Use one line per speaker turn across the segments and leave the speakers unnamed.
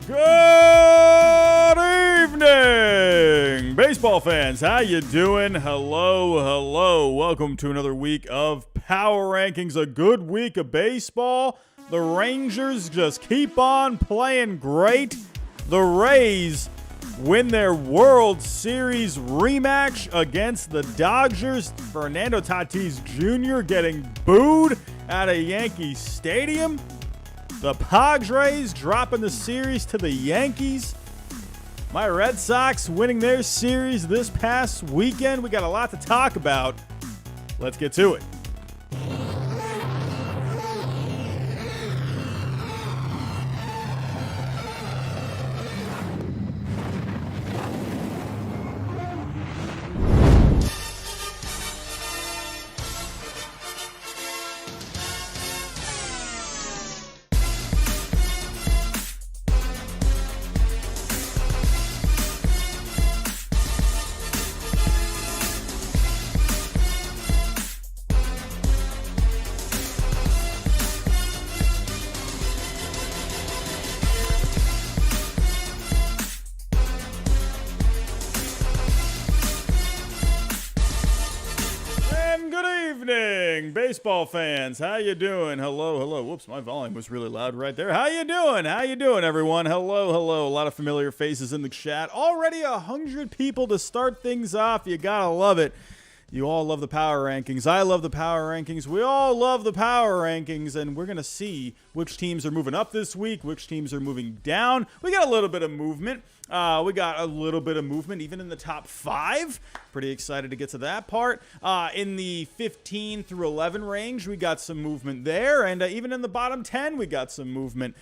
Good evening, baseball fans. How you doing? Hello. Welcome to another week of Power Rankings, a good week of baseball. The Rangers just keep on playing great. The Rays win their World Series rematch against the Dodgers. Fernando Tatis Jr. getting booed at a Yankee Stadium. The Padres dropping the series to the Yankees. My Red Sox winning their series this past weekend. We got a lot to talk about. Let's get to it. Baseball fans, how you doing? Hello. Whoops, my volume was really loud right there. How you doing, everyone? Hello. A lot of familiar faces in the chat. Already 100 people to start things off. You gotta love it. You all love the power rankings. I love the power rankings. We all love the power rankings, and we're going to see which teams are moving up this week, which teams are moving down. We got a little bit of movement. Even in the top 5. Pretty excited to get to that part. In the 15 through 11 range, we got some movement there. And even in the bottom 10, we got some movement.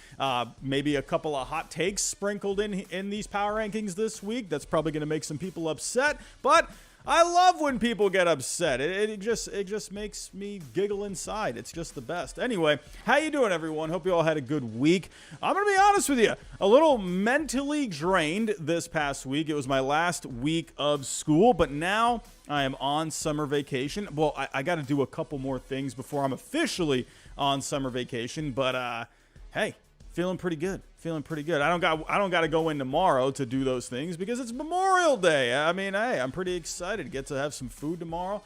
Maybe a couple of hot takes sprinkled in these power rankings this week. That's probably going to make some people upset. But I love when people get upset. It just makes me giggle inside. It's just the best. Anyway, how you doing, everyone? Hope you all had a good week. I'm going to be honest with you. A little mentally drained this past week. It was my last week of school, but now I am on summer vacation. Well, I got to do a couple more things before I'm officially on summer vacation, but hey, feeling pretty good. I don't got to go in tomorrow to do those things because it's Memorial Day. I mean, hey, I'm pretty excited to get to have some food tomorrow,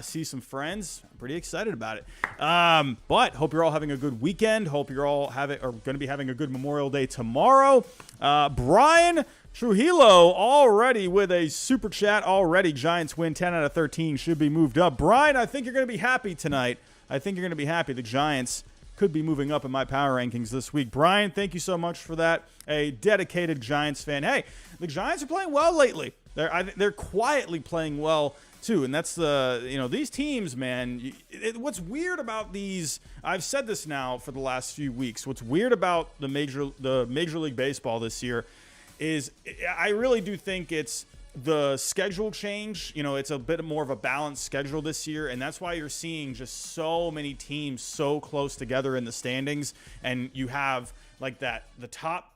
see some friends. I'm pretty excited about it. But hope you're all having a good weekend. Hope you're all going to be having a good Memorial Day tomorrow. Brian Trujillo already with a super chat already. Giants win 10 out of 13. Should be moved up. Brian, I think you're going to be happy tonight. The Giants could be moving up in my power rankings this week. Brian, thank you so much for that. A dedicated Giants fan. Hey, the Giants are playing well lately. They're quietly playing well too, and that's these teams, man. What's weird about these? I've said this now for the last few weeks. What's weird about the Major League Baseball this year is I really do think it's the schedule change. It's a bit more of a balanced schedule this year, and that's why you're seeing just so many teams so close together in the standings. And you have like the top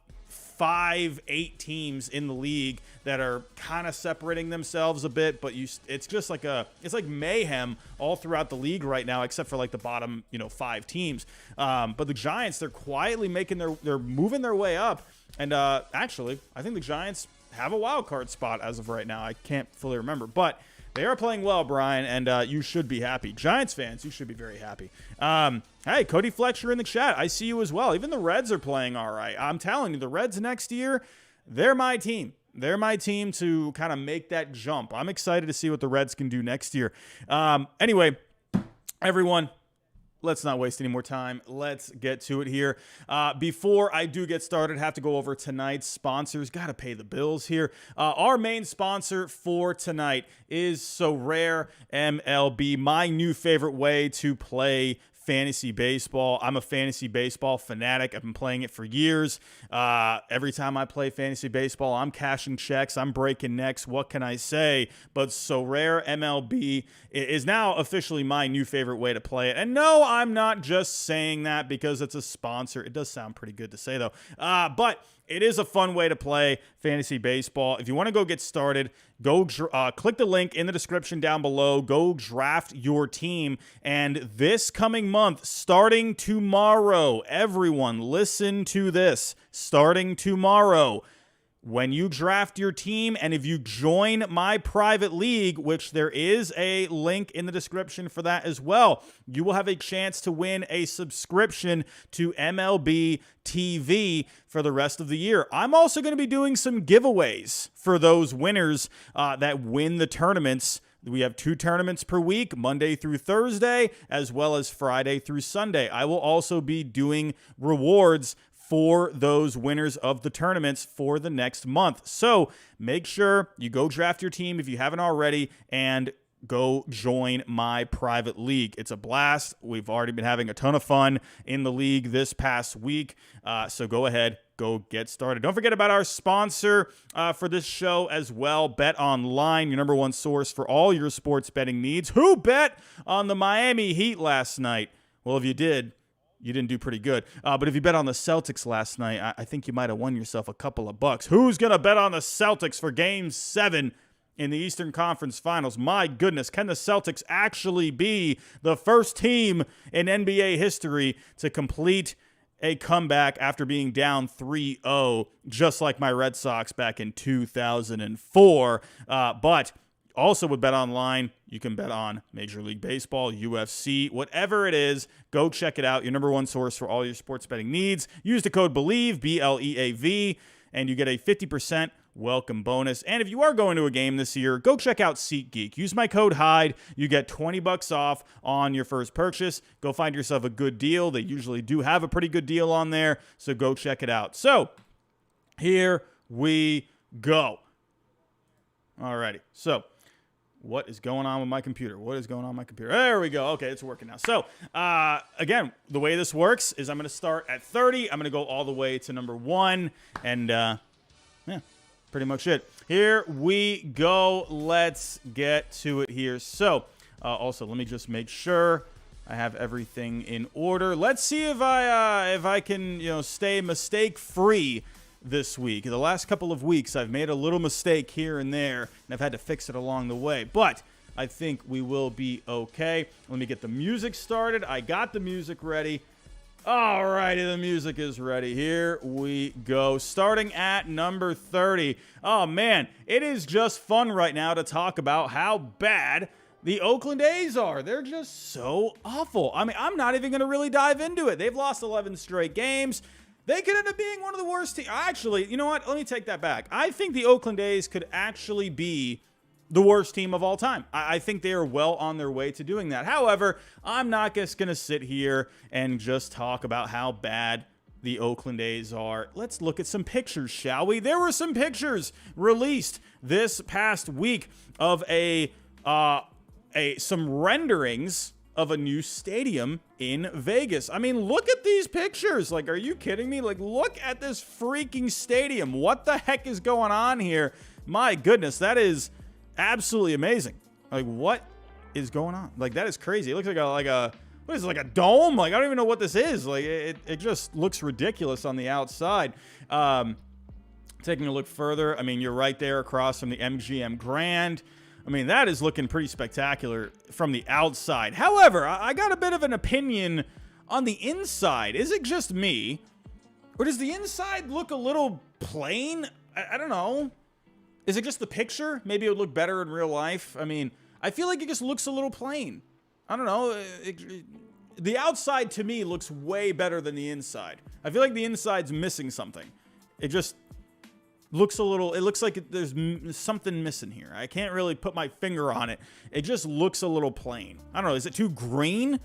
5-8 teams in the league that are kind of separating themselves a bit, but it's just like it's like mayhem all throughout the league right now, except for like the bottom 5 teams. But the Giants, they're quietly they're moving their way up, and actually, I think the Giants have a wild card spot as of right now. I can't fully remember, but they are playing well, Brian, and you should be happy. Giants fans, you should be very happy. Hey, Cody Fletcher in the chat. I see you as well. Even the Reds are playing all right. I'm telling you, the Reds next year, they're my team. They're my team to kind of make that jump. I'm excited to see what the Reds can do next year. Anyway, everyone, let's not waste any more time. Let's get to it here. Before I do get started, have to go over tonight's sponsors. Got to pay the bills here. Our main sponsor for tonight is Sorare MLB, my new favorite way to play fantasy baseball. I'm a fantasy baseball fanatic. I've been playing it for years. Every time I play fantasy baseball, I'm cashing checks. I'm breaking necks. What can I say? But Sorare MLB is now officially my new favorite way to play it. And no, I'm not just saying that because it's a sponsor. It does sound pretty good to say, though. But It is a fun way to play fantasy baseball. If you want to go get started, go click the link in the description down below. Go draft your team. And this coming month, starting tomorrow, everyone listen to this. Starting tomorrow, when you draft your team, and if you join my private league, which there is a link in the description for that as well, you will have a chance to win a subscription to MLB TV for the rest of the year. I'm also going to be doing some giveaways for those winners that win the tournaments. We have 2 tournaments per week, Monday through Thursday, as well as Friday through Sunday. I will also be doing rewards for those winners of the tournaments for the next month. So make sure you go draft your team if you haven't already, and go join my private league. It's a blast. We've already been having a ton of fun in the league this past week. So go ahead, go get started. Don't forget about our sponsor for this show as well, BetOnline, your number one source for all your sports betting needs. Who bet on the Miami Heat last night? Well, if you did, you didn't do pretty good. But if you bet on the Celtics last night, I think you might have won yourself a couple of bucks. Who's going to bet on the Celtics for Game 7 in the Eastern Conference Finals? My goodness, can the Celtics actually be the first team in NBA history to complete a comeback after being down 3-0, just like my Red Sox back in 2004? But also with BetOnline, you can bet on Major League Baseball, UFC, whatever it is. Go check it out. Your number one source for all your sports betting needs. Use the code BLEAV, BLEAV, and you get a 50% welcome bonus. And if you are going to a game this year, go check out SeatGeek. Use my code Hyde. You get $20 off on your first purchase. Go find yourself a good deal. They usually do have a pretty good deal on there, so go check it out. So here we go. Alrighty, so what is going on with my computer? What is going on with my computer? There we go. Okay, it's working now. So, again, the way this works is I'm going to start at 30. I'm going to go all the way to number 1. And, yeah, pretty much it. Here we go. Let's get to it here. So, also, let me just make sure I have everything in order. Let's see if I can, stay mistake-free this week. The last couple of weeks, I've made a little mistake here and there, and I've had to fix it along the way. But I think we will be okay. Let me get the music started. I got the music ready. All righty, the music is ready. Here we go. Starting at number 30. Oh, man, it is just fun right now to talk about how bad the Oakland A's are. They're just so awful. I mean, I'm not even going to really dive into it. They've lost 11 straight games. They could end up being one of the worst teams. Actually, you know what? Let me take that back. I think the Oakland A's could actually be the worst team of all time. I think they are well on their way to doing that. However, I'm not just going to sit here and just talk about how bad the Oakland A's are. Let's look at some pictures, shall we? There were some pictures released this past week of some renderings of a new stadium in Vegas. I mean, look at these pictures. Like, are you kidding me? Like, look at this freaking stadium. What the heck is going on here? My goodness, that is absolutely amazing. Like, what is going on? Like, that is crazy. It looks like what is it, like a dome? Like, I don't even know what this is. Like, it just looks ridiculous on the outside. Taking a look further, I mean, you're right there across from the MGM Grand. I mean, that is looking pretty spectacular from the outside. However, I got a bit of an opinion on the inside. Is it just me? Or does the inside look a little plain? I don't know. Is it just the picture? Maybe it would look better in real life. I mean, I feel like it just looks a little plain. I don't know. The outside, to me, looks way better than the inside. I feel like the inside's missing something. It just looks like there's something missing here. I can't really put my finger on it. It just looks a little plain. I don't know. Is it too green?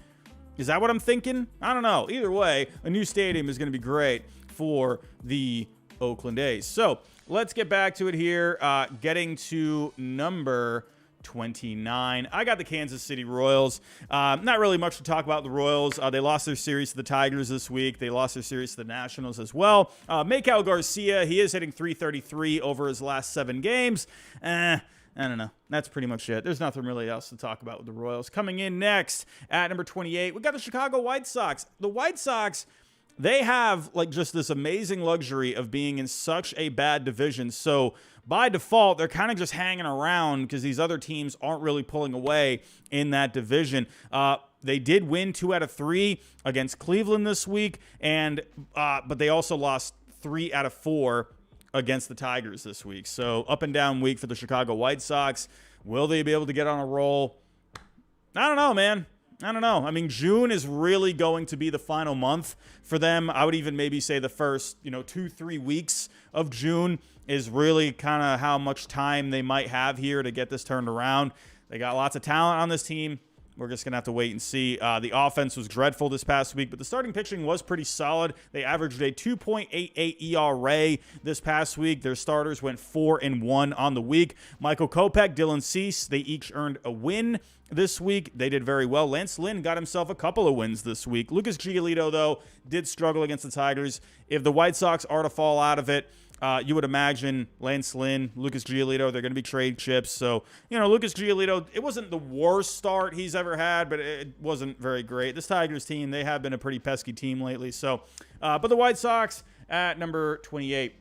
Is that what I'm thinking? I don't know. Either way, a new stadium is going to be great for the Oakland A's. So let's get back to it here. Getting to number 29. I got the Kansas City Royals. Not really much to talk about the Royals. They lost their series to the Tigers this week. They lost their series to the Nationals as well. Maikel Garcia, he is hitting .333 over his last 7 games. I don't know. That's pretty much it. There's nothing really else to talk about with the Royals. Coming in next at number 28, we got the Chicago White Sox. The White Sox, they have like just this amazing luxury of being in such a bad division. So by default, they're kind of just hanging around because these other teams aren't really pulling away in that division. They did win 2 out of 3 against Cleveland this week, but they also lost 3 out of 4 against the Tigers this week. So up and down week for the Chicago White Sox. Will they be able to get on a roll? I don't know, man. I don't know. I mean, June is really going to be the final month for them. I would even maybe say the first, 2-3 weeks of June is really kind of how much time they might have here to get this turned around. They got lots of talent on this team. We're just going to have to wait and see. The offense was dreadful this past week, but the starting pitching was pretty solid. They averaged a 2.88 ERA this past week. Their starters went 4-1 on the week. Michael Kopech, Dylan Cease, they each earned a win this week. They did very well. Lance Lynn got himself a couple of wins this week. Lucas Giolito, though, did struggle against the Tigers. If the White Sox are to fall out of it, you would imagine Lance Lynn, Lucas Giolito, they're going to be trade chips. So, Lucas Giolito, it wasn't the worst start he's ever had, but it wasn't very great. This Tigers team, they have been a pretty pesky team lately. So, but the White Sox at number 28.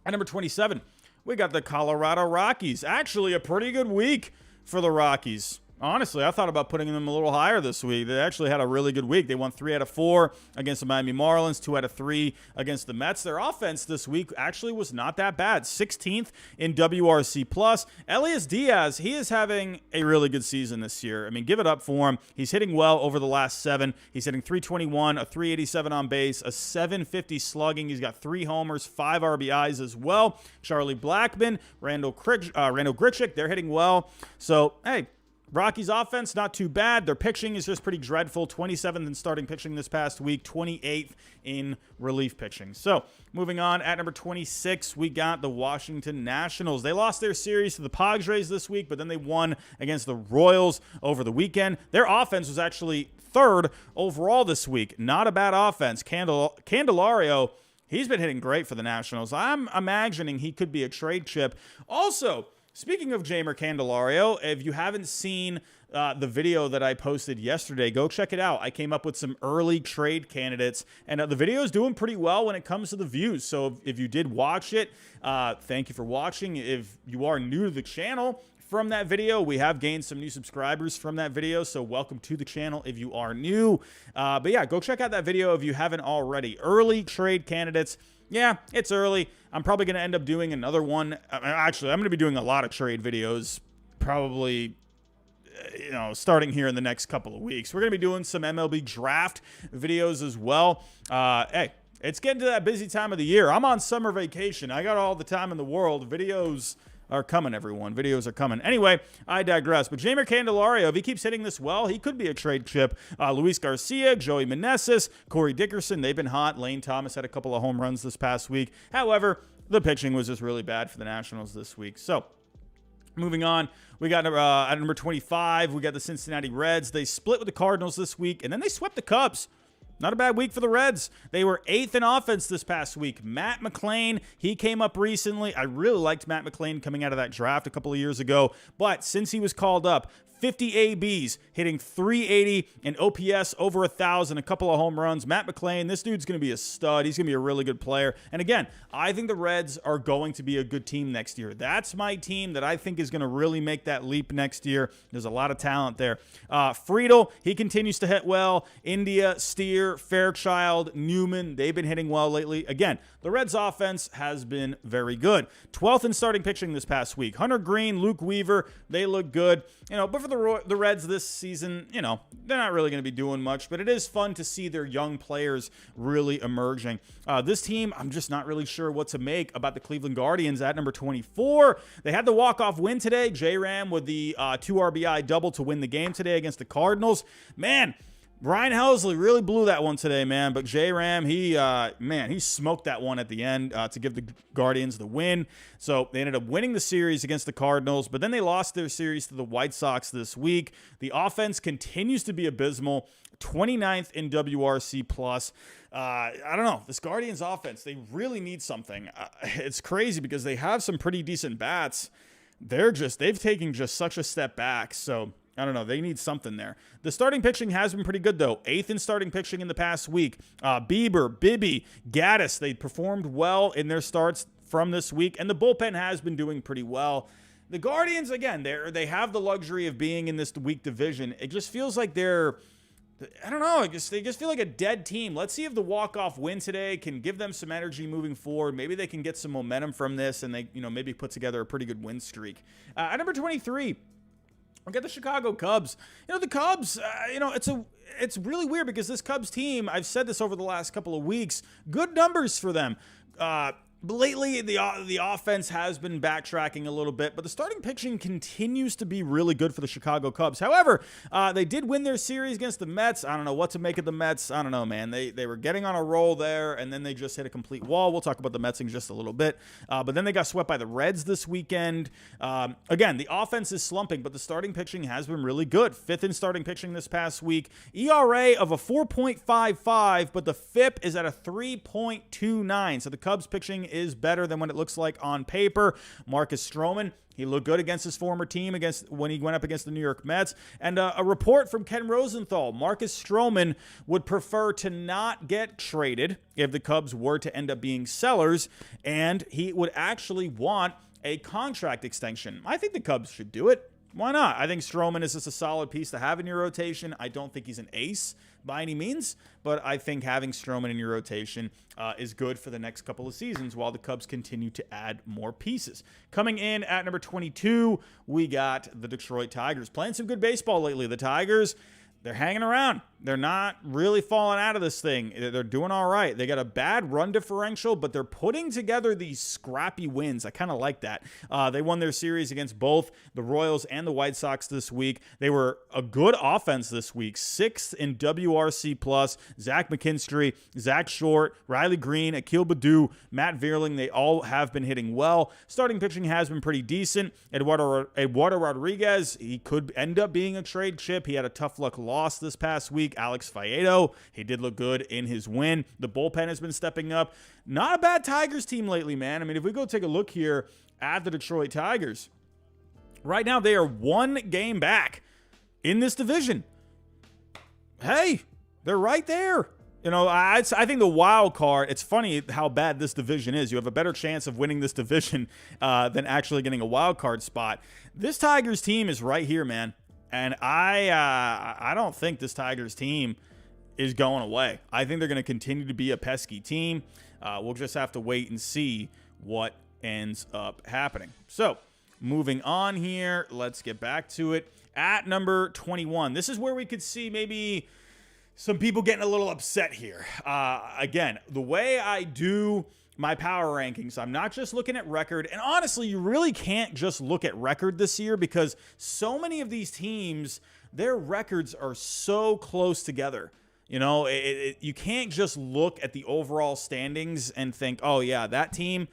At number 27, we got the Colorado Rockies. Actually, a pretty good week for the Rockies. Honestly, I thought about putting them a little higher this week. They actually had a really good week. They won 3 out of 4 against the Miami Marlins, 2 out of 3 against the Mets. Their offense this week actually was not that bad. 16th in WRC+. Elias Diaz, he is having a really good season this year. I mean, give it up for him. He's hitting well over the last 7. He's hitting .321, a .387 on base, a .750 slugging. He's got 3 homers, 5 RBIs as well. Charlie Blackmon, Randall Grichuk, they're hitting well. So, hey, Rockies offense, not too bad. Their pitching is just pretty dreadful. 27th in starting pitching this past week, 28th in relief pitching. So, moving on, at number 26, we got the Washington Nationals. They lost their series to the Padres this week, but then they won against the Royals over the weekend. Their offense was actually 3rd overall this week. Not a bad offense. Candelario, he's been hitting great for the Nationals. I'm imagining he could be a trade chip. Also, speaking of Jeimer Candelario, if you haven't seen the video that I posted yesterday, go check it out. I came up with some early trade candidates, and the video is doing pretty well when it comes to the views. So if you did watch it, thank you for watching. If you are new to the channel from that video, we have gained some new subscribers from that video, so welcome to the channel if you are new. But yeah, go check out that video if you haven't already. Early trade candidates. Yeah, it's early. I'm probably going to end up doing another one. Actually, I'm going to be doing a lot of trade videos probably, starting here in the next couple of weeks. We're going to be doing some MLB draft videos as well. Hey, it's getting to that busy time of the year. I'm on summer vacation. I got all the time in the world. Videos are coming, everyone. Videos are coming. Anyway, I digress. But Jeimer Candelario, if he keeps hitting this well, he could be a trade chip. Luis Garcia, Joey Meneses, Corey Dickerson, they've been hot. Lane Thomas had a couple of home runs this past week. However, the pitching was just really bad for the Nationals this week. So, moving on, we got at number 25, we got the Cincinnati Reds. They split with the Cardinals this week, and then they swept the Cubs. Not a bad week for the Reds. They were 8th in offense this past week. Matt McClain, he came up recently. I really liked Matt McClain coming out of that draft a couple of years ago. But since he was called up, 50 ABs, hitting .380 and OPS over 1,000, a couple of home runs. Matt McClain, this dude's going to be a stud. He's going to be a really good player. And again, I think the Reds are going to be a good team next year. That's my team that I think is going to really make that leap next year. There's a lot of talent there. Friedel, he continues to hit well. India, Steer, Fairchild, Newman, they've been hitting well lately. Again, the Reds offense has been very good. 12th in starting pitching this past week. Hunter Green, Luke Weaver, they look good. But for the Reds this season, they're not really going to be doing much, but it is fun to see their young players really emerging. This team, I'm just not really sure what to make about the Cleveland Guardians at number 24. They had the walk-off win today. J-Ram with the 2 RBI double to win the game today against the Cardinals. Man, Brian Helsley really blew that one today, man. But J-Ram, he smoked that one at the end to give the Guardians the win. So they ended up winning the series against the Cardinals, but then they lost their series to the White Sox this week. The offense continues to be abysmal. 29th in WRC+. I don't know. This Guardians offense, they really need something. It's crazy because they have some pretty decent bats. They've taken just such a step back. So I don't know. They need something there. The starting pitching has been pretty good, though. 8th in starting pitching in the past week. Bieber, Bibby, Gaddis, they performed well in their starts from this week, and the bullpen has been doing pretty well. The Guardians, again, they have the luxury of being in this weak division. It just feels like I don't know, they just feel like a dead team. Let's see if the walk-off win today can give them some energy moving forward. Maybe they can get some momentum from this, and they, maybe put together a pretty good win streak. At number 23, I'll get the Chicago Cubs. The Cubs, it's really weird because this Cubs team, I've said this over the last couple of weeks, good numbers for them. But lately, the offense has been backtracking a little bit, but the starting pitching continues to be really good for the Chicago Cubs. However, they did win their series against the Mets. I don't know what to make of the Mets. I don't know, man. They were getting on a roll there, and then they just hit a complete wall. We'll talk about the Mets in just a little bit. But then they got swept by the Reds this weekend. Again, the offense is slumping, but the starting pitching has been really good. 5th in starting pitching this past week. ERA of a 4.55, but the FIP is at a 3.29. So the Cubs pitching is better than what it looks like on paper. Marcus Stroman, he looked good against his former team when he went up against the New York Mets. And a report from Ken Rosenthal, Marcus Stroman would prefer to not get traded if the Cubs were to end up being sellers, and he would actually want a contract extension. I think the Cubs should do it. Why not? I think Stroman is just a solid piece to have in your rotation. I don't think he's an ace by any means, but I think having Stroman in your rotation is good for the next couple of seasons while the Cubs continue to add more pieces. Coming in at number 22, we got the Detroit Tigers. Playing some good baseball lately. The Tigers, they're hanging around. They're not really falling out of this thing. They're doing all right. They got a bad run differential, but they're putting together these scrappy wins. I kind of like that. They won their series against both the Royals and the White Sox this week. They were a good offense this week. 6th in WRC+. Zach McKinstry, Zach Short, Riley Green, Akil Baddoo, Matt Vierling, they all have been hitting well. Starting pitching has been pretty decent. Eduardo Rodriguez, he could end up being a trade chip. He had a tough luck loss this past week. Alex Faedo, he did look good in his win. The bullpen has been stepping up. Not a bad Tigers team lately, man. I mean, if we go take a look here at the Detroit Tigers, right now they are 1 game back in this division. Hey, they're right there. I think the wild card, it's funny how bad this division is. You have a better chance of winning this division than actually getting a wild card spot. This Tigers team is right here, man. And I don't think this Tigers team is going away. I think they're going to continue to be a pesky team. We'll just have to wait and see what ends up happening. So, moving on here, let's get back to it. At number 21, this is where we could see maybe some people getting a little upset here. Again, the way I do my power rankings, I'm not just looking at record. And honestly, you really can't just look at record this year because so many of these teams, their records are so close together. You can't just look at the overall standings and think, oh yeah, that team,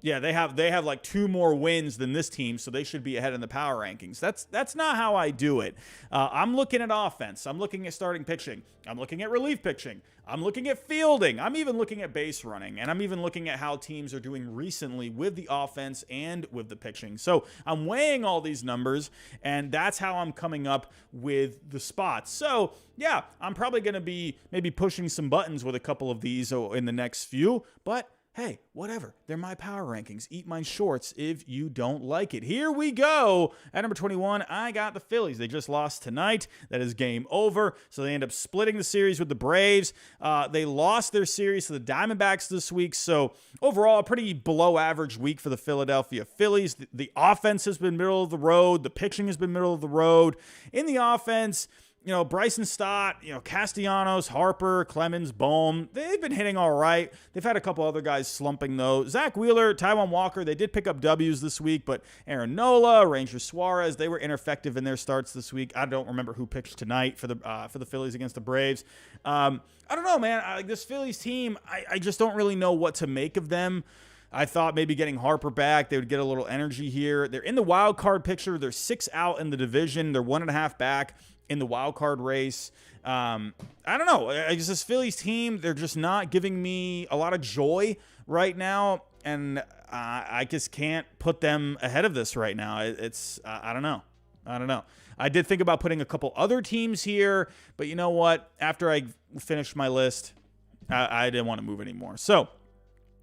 yeah, they have like 2 more wins than this team, so they should be ahead in the power rankings. That's not how I do it. I'm looking at offense. I'm looking at starting pitching. I'm looking at relief pitching. I'm looking at fielding. I'm even looking at base running. And I'm even looking at how teams are doing recently with the offense and with the pitching. So I'm weighing all these numbers, and that's how I'm coming up with the spots. So, yeah, I'm probably going to be maybe pushing some buttons with a couple of these in the next few, but hey, whatever. They're my power rankings. Eat my shorts if you don't like it. Here we go. At number 21, I got the Phillies. They just lost tonight. That is game over. So they end up splitting the series with the Braves. They lost their series to the Diamondbacks this week. So overall, a pretty below average week for the Philadelphia Phillies. The offense has been middle of the road. The pitching has been middle of the road. In the offense, Bryson Stott, Castellanos, Harper, Clemens, Bohm, they've been hitting all right. They've had a couple other guys slumping, though. Zach Wheeler, Taijuan Walker, they did pick up W's this week, but Aaron Nola, Ranger Suarez, they were ineffective in their starts this week. I don't remember who pitched tonight for the Phillies against the Braves. I don't know, man. This Phillies team, I just don't really know what to make of them. I thought maybe getting Harper back, they would get a little energy here. They're in the wild card picture. They're 6 out in the division. They're 1.5 back in the wild card race. I don't know. This Phillies team, they're just not giving me a lot of joy right now, and I just can't put them ahead of this right now. I don't know. I don't know. I did think about putting a couple other teams here, but you know what? After I finished my list, I didn't want to move anymore. So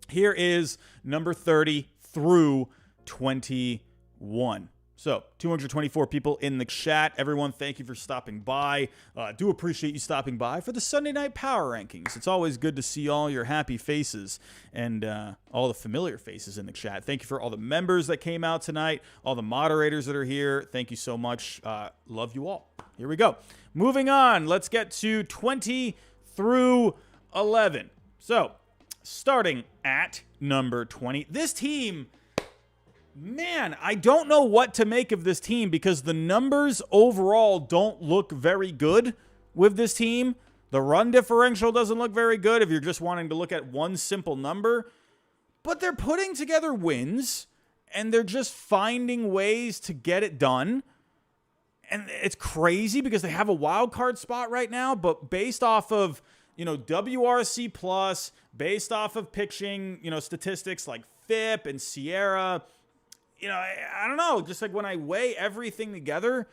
here is number 30 through 21. So 224 people in the chat. Everyone, thank you for stopping by. Do appreciate you stopping by for the Sunday Night Power Rankings. It's always good to see all your happy faces and all the familiar faces in the chat. Thank you for all the members that came out tonight, all the moderators that are here. Thank you so much. Love you all. Here we go. Moving on. Let's get to 20 through 11. So starting at number 20, this team... Man, I don't know what to make of this team because the numbers overall don't look very good with this team. The run differential doesn't look very good if you're just wanting to look at one simple number. But they're putting together wins, and they're just finding ways to get it done. And it's crazy because they have a wild card spot right now, but based off of, WRC plus, based off of pitching, statistics like FIP and Sierra, I don't know. Just like when I weigh everything together,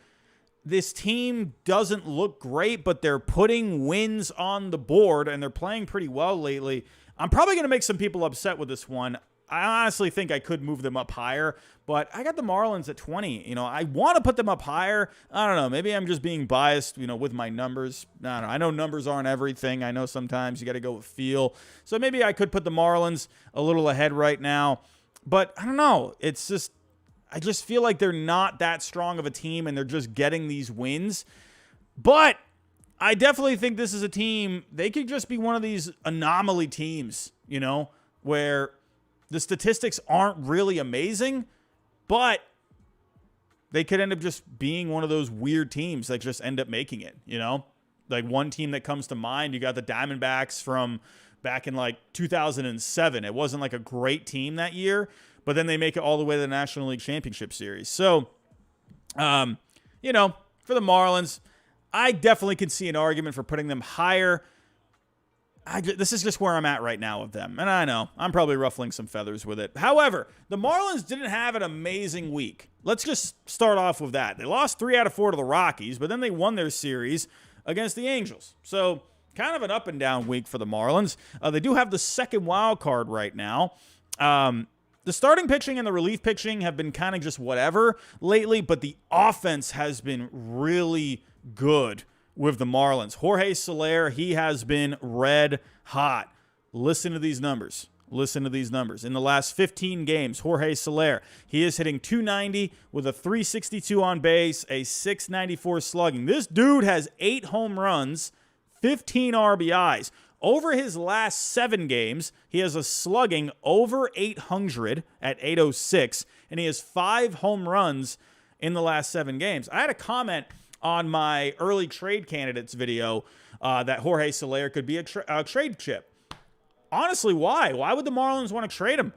this team doesn't look great, but they're putting wins on the board, and they're playing pretty well lately. I'm probably going to make some people upset with this one. I honestly think I could move them up higher, but I got the Marlins at 20. I want to put them up higher. I don't know. Maybe I'm just being biased, with my numbers. I don't know. I know numbers aren't everything. I know sometimes you got to go with feel. So maybe I could put the Marlins a little ahead right now, but I don't know. It's just... I just feel like they're not that strong of a team, and they're just getting these wins. But I definitely think this is a team, they could just be one of these anomaly teams, where the statistics aren't really amazing, but they could end up just being one of those weird teams that just end up making it, Like one team that comes to mind, you got the Diamondbacks from back in like 2007. It wasn't like a great team that year, but then they make it all the way to the National League Championship Series. So, for the Marlins, I definitely can see an argument for putting them higher. This is just where I'm at right now with them. And I know, I'm probably ruffling some feathers with it. However, the Marlins didn't have an amazing week. Let's just start off with that. They lost 3 out of 4 to the Rockies, but then they won their series against the Angels. So, kind of an up and down week for the Marlins. They do have the second wild card right now. The starting pitching and the relief pitching have been kind of just whatever lately, but the offense has been really good with the Marlins. Jorge Soler, he has been red hot. Listen to these numbers. In the last 15 games, Jorge Soler, he is hitting .290 with a .362 on base, a .694 slugging. This dude has 8 home runs, 15 RBIs. Over his last 7 games, he has a slugging over 800 at .806, and he has 5 home runs in the last 7 games. I had a comment on my early trade candidates video that Jorge Soler could be a trade chip. Honestly, why? Why would the Marlins want to trade him?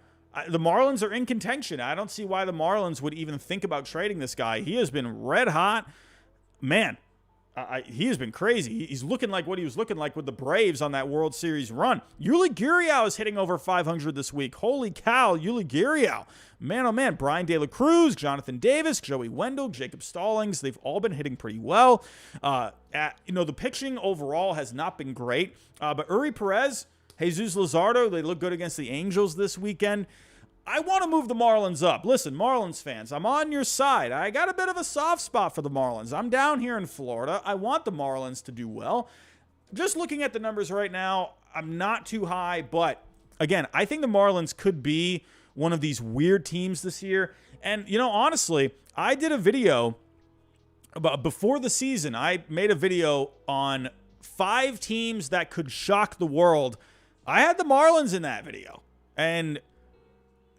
The Marlins are in contention. I don't see why the Marlins would even think about trading this guy. He has been red hot. Man. He has been crazy. He's looking like what he was looking like with the Braves on that World Series run. Yuli Gurriel is hitting over 500 this week. Holy cow, Yuli Gurriel. Man, oh man, Brian De La Cruz, Jonathan Davis, Joey Wendell, Jacob Stallings, they've all been hitting pretty well. The pitching overall has not been great, but Uri Perez, Jesus Luzardo, they look good against the Angels this weekend. I want to move the Marlins up. Listen, Marlins fans, I'm on your side. I got a bit of a soft spot for the Marlins. I'm down here in Florida. I want the Marlins to do well. Just looking at the numbers right now, I'm not too high, but again, I think the Marlins could be one of these weird teams this year. And, honestly, I did a video before the season. I made a video on 5 teams that could shock the world. I had the Marlins in that video. And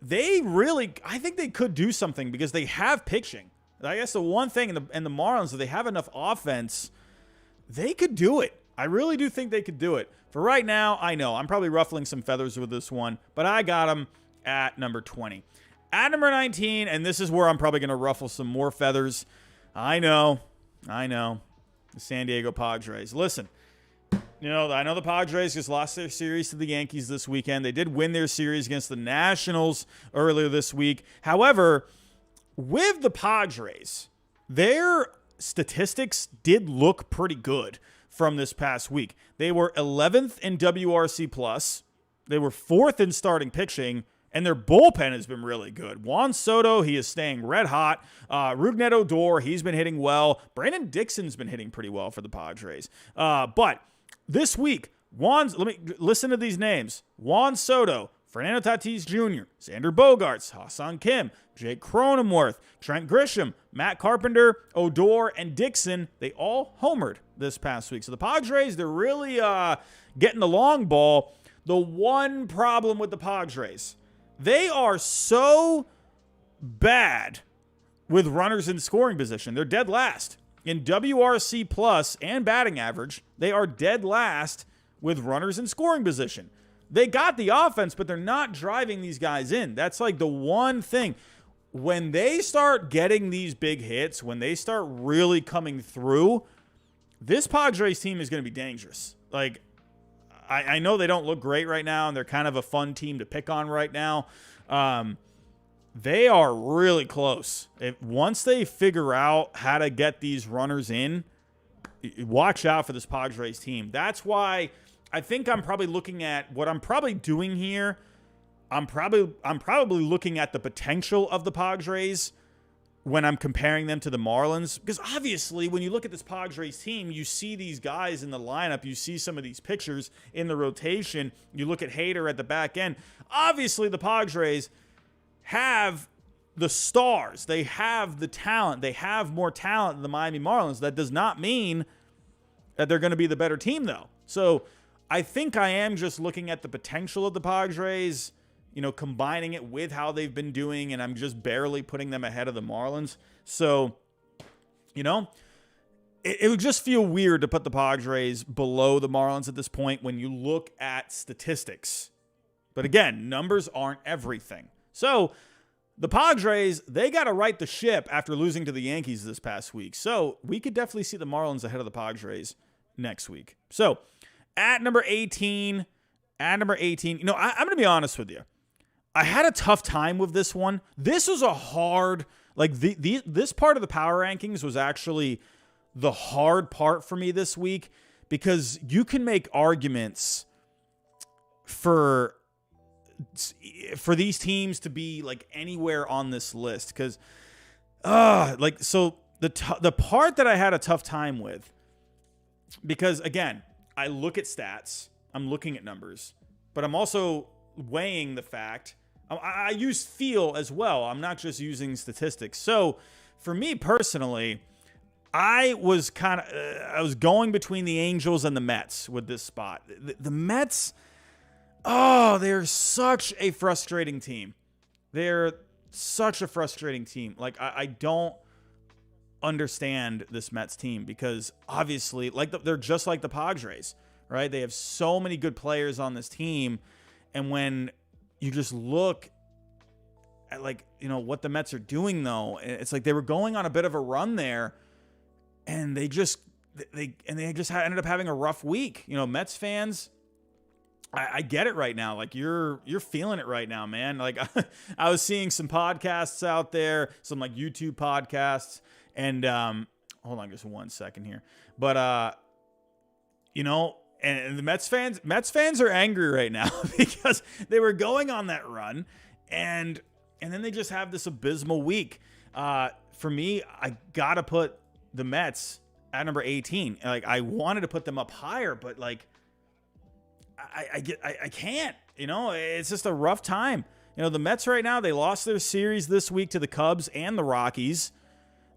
I think they could do something because they have pitching. I guess the one thing in the Marlins, if they have enough offense, they could do it. I really do think they could do it. For right now, I know I'm probably ruffling some feathers with this one, but I got them at number 20. At number 19, and this is where I'm probably going to ruffle some more feathers. I know. The San Diego Padres. Listen. I know the Padres just lost their series to the Yankees this weekend. They did win their series against the Nationals earlier this week. However, with the Padres, their statistics did look pretty good from this past week. They were 11th in WRC plus. They were 4th in starting pitching, and their bullpen has been really good. Juan Soto, he is staying red hot. Rougned Odor, he's been hitting well. Brandon Dixon's been hitting pretty well for the Padres. But this week, let me listen to these names. Juan Soto, Fernando Tatis Jr., Xander Bogaerts, Ha-Seong Kim, Jake Cronenworth, Trent Grisham, Matt Carpenter, Odor, and Dixon, they all homered this past week. So the Padres, they're really getting the long ball. The one problem with the Padres, they are so bad with runners in scoring position. They're dead last. In WRC plus and batting average, they are dead last with runners in scoring position. They got the offense, but they're not driving these guys in. That's like the one thing. When they start getting these big hits, when they start really coming through, this Padres team is going to be dangerous. Like, I know they don't look great right now, and they're kind of a fun team to pick on right now. They are really close. Once they figure out how to get these runners in, watch out for this Padres team. That's why I think I'm probably looking at what I'm probably doing here. I'm probably looking at the potential of the Padres when I'm comparing them to the Marlins. Because obviously, when you look at this Padres team, you see these guys in the lineup. You see some of these pictures in the rotation. You look at Hyde at the back end. Obviously, the Padres have the stars. They have the talent. They have more talent than the Miami Marlins. That does not mean that they're going to be the better team, though. So I think I am just looking at the potential of the Padres, combining it with how they've been doing, and I'm just barely putting them ahead of the Marlins. So, it would just feel weird to put the Padres below the Marlins at this point when you look at statistics. But again, numbers aren't everything. So the Padres, they got to right the ship after losing to the Yankees this past week. So we could definitely see the Marlins ahead of the Padres next week. So at number 18, I'm going to be honest with you. I had a tough time with this one. This was a hard, this part of the power rankings was actually the hard part for me this week, because you can make arguments for these teams to be like anywhere on this list. Because, so the part that I had a tough time with, because again, I look at stats, I'm looking at numbers, but I'm also weighing the fact I use feel as well. I'm not just using statistics. So for me personally, I was going between the Angels and the Mets with this spot. The Mets, they're such a frustrating team. They're such a frustrating team. Like, I don't understand this Mets team, because obviously, they're just like the Padres, right? They have so many good players on this team, and when you just look at what the Mets are doing, though, it's like they were going on a bit of a run there, and they just ended up having a rough week. Mets fans, I get it right now. Like, you're feeling it right now, man. Like, I was seeing some podcasts out there, some YouTube podcasts, and hold on just 1 second here. But and the Mets fans are angry right now because they were going on that run, and then they just have this abysmal week. For me, I gotta put the Mets at number 18. I wanted to put them up higher, but I can't. It's just a rough time. The Mets right now, they lost their series this week to the Cubs and the Rockies.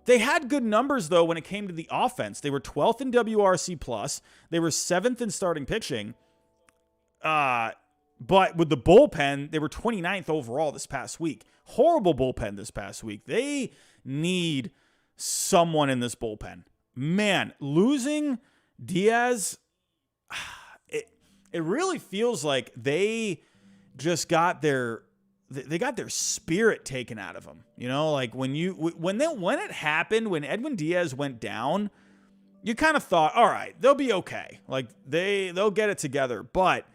They had good numbers, though, when it came to the offense. They were 12th in WRC plus. They were 7th in starting pitching. But with the bullpen, they were 29th overall this past week. Horrible bullpen this past week. They need someone in this bullpen. Man, losing Diaz, it really feels like they just got their spirit taken out of them. When it happened, when Edwin Diaz went down, you kind of thought, all right, they'll be okay. They'll get it together. But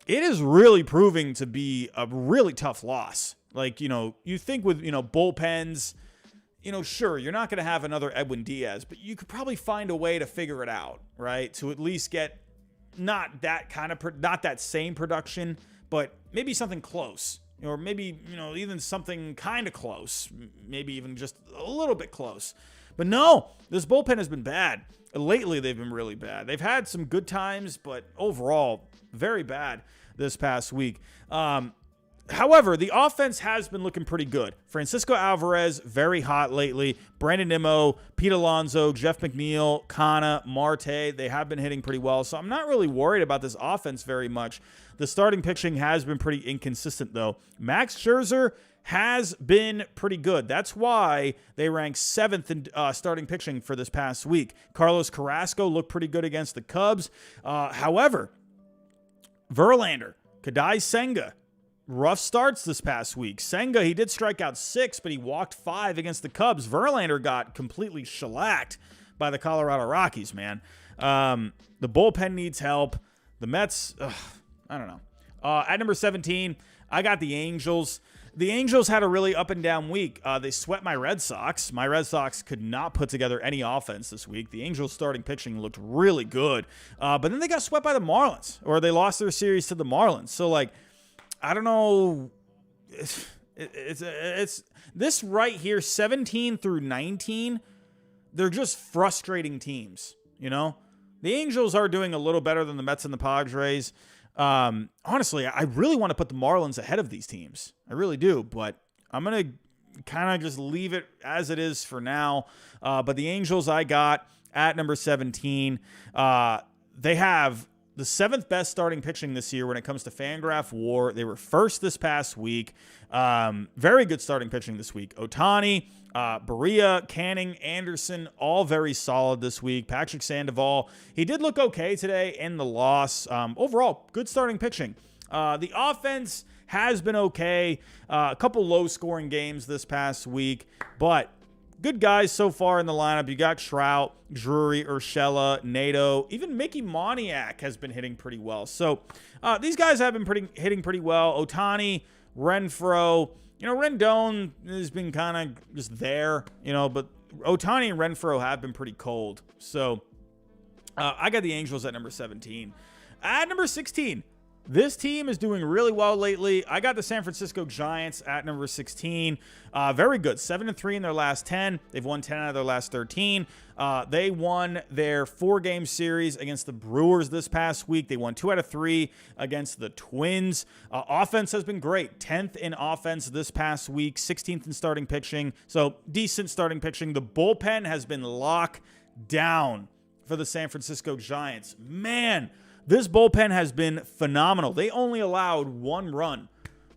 it is really proving to be a really tough loss. You think with, bullpens, sure, you're not going to have another Edwin Diaz, but you could probably find a way to figure it out, right? To at least get not that same production, but maybe something close. Or maybe, even something kind of close. Maybe even just a little bit close. But no, this bullpen has been bad. Lately, they've been really bad. They've had some good times, but overall, very bad this past week. However, the offense has been looking pretty good. Francisco Alvarez, very hot lately. Brandon Nimmo, Pete Alonso, Jeff McNeil, Kana, Marte, they have been hitting pretty well. So I'm not really worried about this offense very much. The starting pitching has been pretty inconsistent, though. Max Scherzer has been pretty good. That's why they rank 7th in starting pitching for this past week. Carlos Carrasco looked pretty good against the Cubs. However, Verlander, Kadai Senga, rough starts this past week. Senga, he did strike out 6, but he walked 5 against the Cubs. Verlander got completely shellacked by the Colorado Rockies, man. The bullpen needs help. The Mets, I don't know. At number 17, I got the Angels. The Angels had a really up and down week. They swept my Red Sox. My Red Sox could not put together any offense this week. The Angels starting pitching looked really good. But then they got swept by the Marlins, or they lost their series to the Marlins. So, I don't know. It's this right here, 17 through 19. They're just frustrating teams, The Angels are doing a little better than the Mets and the Padres. Honestly, I really want to put the Marlins ahead of these teams. I really do, but I'm going to kind of just leave it as it is for now. But the Angels I got at number 17. They have the 7th best starting pitching this year when it comes to Fangraph WAR. They were first this past week. Very good starting pitching this week. Ohtani, Berea, Canning, Anderson, all very solid this week. Patrick Sandoval, he did look okay today in the loss. Overall, good starting pitching. The offense has been okay. A couple low-scoring games this past week, but good guys so far in the lineup. You got Trout, Drury, Urshela, Nato. Even Mickey Moniak has been hitting pretty well. So these guys have been hitting pretty well. Ohtani, Renfroe. Rendon has been kind of just there, but Ohtani and Renfroe have been pretty cold. So I got the Angels at number 17. At number 16, this team is doing really well lately. I got the San Francisco Giants at number 16. Very good. 7-3 in their last 10. They've won 10 out of their last 13. They won their 4-game series against the Brewers this past week. They won 2 out of 3 against the Twins. Offense has been great. 10th in offense this past week. 16th in starting pitching. So decent starting pitching. The bullpen has been locked down for the San Francisco Giants. Man, this bullpen has been phenomenal. They only allowed 1 run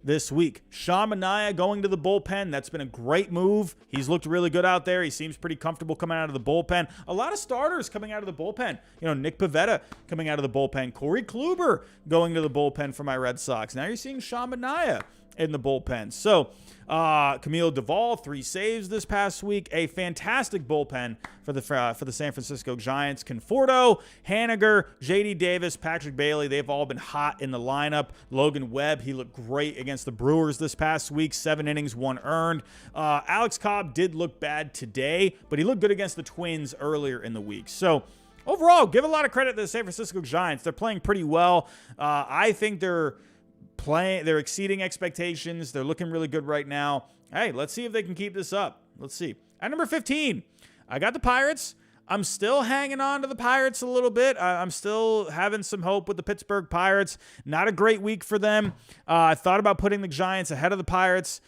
this week. Sean Manaea going to the bullpen. That's been a great move. He's looked really good out there. He seems pretty comfortable coming out of the bullpen. A lot of starters coming out of the bullpen. Nick Pivetta coming out of the bullpen. Corey Kluber going to the bullpen for my Red Sox. Now you're seeing Sean Manaea in the bullpen. So Camille Duvall, 3 saves this past week. A fantastic bullpen for the San Francisco Giants. Conforto, Haniger, J.D. Davis, Patrick Bailey, they've all been hot in the lineup. Logan Webb, he looked great against the Brewers this past week. 7 innings, 1 earned. Alex Cobb did look bad today, but he looked good against the Twins earlier in the week. So overall, give a lot of credit to the San Francisco Giants. They're playing pretty well. I think they're exceeding expectations. They're looking really good right now. Hey, let's see if they can keep this up. Let's see. At number 15, I got the Pirates. I'm still hanging on to the Pirates a little bit. I'm still having some hope with the Pittsburgh Pirates. Not a great week for them. I thought about putting the Giants ahead of the Pirates.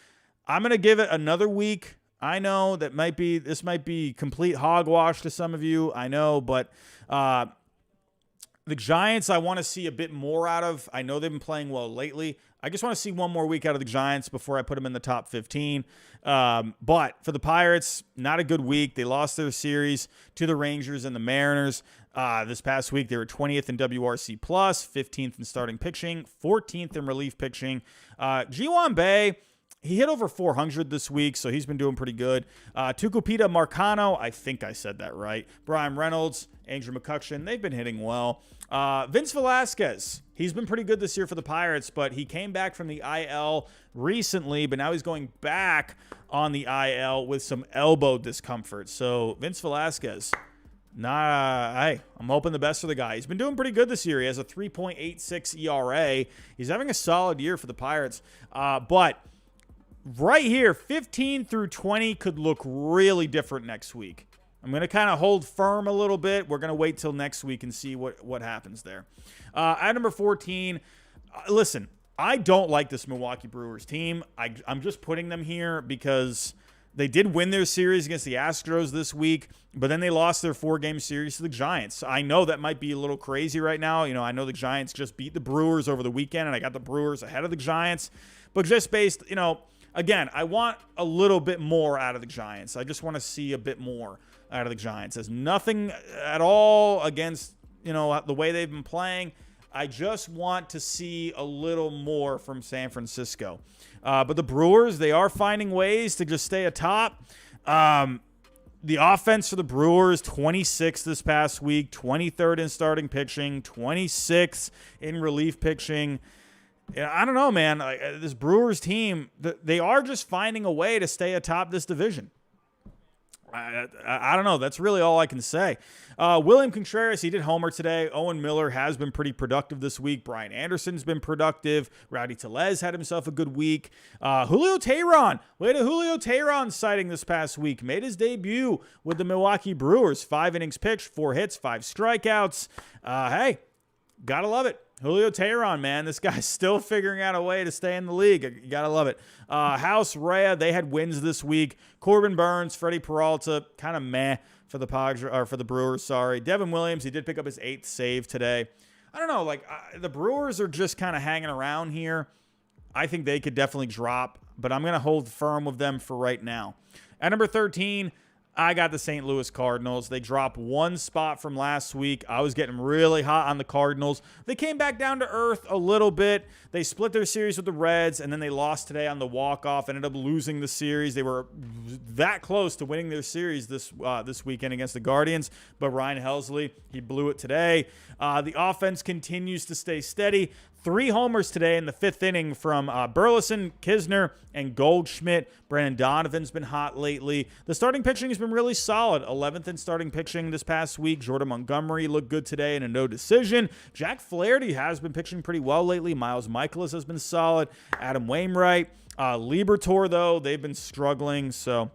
I'm going to give it another week. I know that this might be complete hogwash to some of you. I know, but the Giants, I want to see a bit more out of. I know they've been playing well lately. I just want to see one more week out of the Giants before I put them in the top 15. But for the Pirates, not a good week. They lost their series to the Rangers and the Mariners. This past week, they were 20th in WRC+, 15th in starting pitching, 14th in relief pitching. Ji-Hwan Bae, he hit over 400 this week, so he's been doing pretty good. Tucupita Marcano, I think I said that right. Brian Reynolds, Andrew McCutcheon, they've been hitting well. Vince Velasquez, he's been pretty good this year for the Pirates, but he came back from the IL recently, but now he's going back on the IL with some elbow discomfort. So Vince Velasquez, I'm hoping the best for the guy. He's been doing pretty good this year. He has a 3.86 ERA. He's having a solid year for the Pirates. But right here, 15 through 20 could look really different next week. I'm going to kind of hold firm a little bit. We're going to wait till next week and see what happens there. At number 14, listen, I don't like this Milwaukee Brewers team. I'm just putting them here because they did win their series against the Astros this week, but then they lost their 4-game series to the Giants. I know that might be a little crazy right now. I know the Giants just beat the Brewers over the weekend, and I got the Brewers ahead of the Giants. But just based, again, I want a little bit more out of the Giants. I just want to see a bit more out of the Giants. There's nothing at all against, the way they've been playing. I just want to see a little more from San Francisco. But the Brewers, they are finding ways to just stay atop. The offense for the Brewers, 26th this past week, 23rd in starting pitching, 26th in relief pitching. I don't know, man. This Brewers team, they are just finding a way to stay atop this division. I don't know. That's really all I can say. William Contreras, he did homer today. Owen Miller has been pretty productive this week. Brian Anderson's been productive. Rowdy Tellez had himself a good week. Julio Teheran, we had a Julio Teheran sighting this past week. Made his debut with the Milwaukee Brewers. 5 innings pitched, 4 hits, 5 strikeouts. Hey, gotta love it. Julio Teheran, man, this guy's still figuring out a way to stay in the league. You gotta love it. House, Rhea, they had wins this week. Corbin Burns, Freddie Peralta, kind of meh for the Padres, or for the Brewers. Sorry, Devin Williams, he did pick up his 8th save today. I don't know, the Brewers are just kind of hanging around here. I think they could definitely drop, but I'm gonna hold firm with them for right now. At number 13. I got the St. Louis Cardinals. They dropped 1 spot from last week. I was getting really hot on the Cardinals. They came back down to earth a little bit. They split their series with the Reds, and then they lost today on the walk-off, ended up losing the series. They were that close to winning their series this weekend against the Guardians, but Ryan Helsley, he blew it today. The offense continues to stay steady. 3 homers today in the 5th inning from Burleson, Kisner, and Goldschmidt. Brandon Donovan's been hot lately. The starting pitching has been really solid. 11th in starting pitching this past week. Jordan Montgomery looked good today in a no decision. Jack Flaherty has been pitching pretty well lately. Miles Michaelis has been solid. Adam Wainwright. Liberatore, though, they've been struggling. So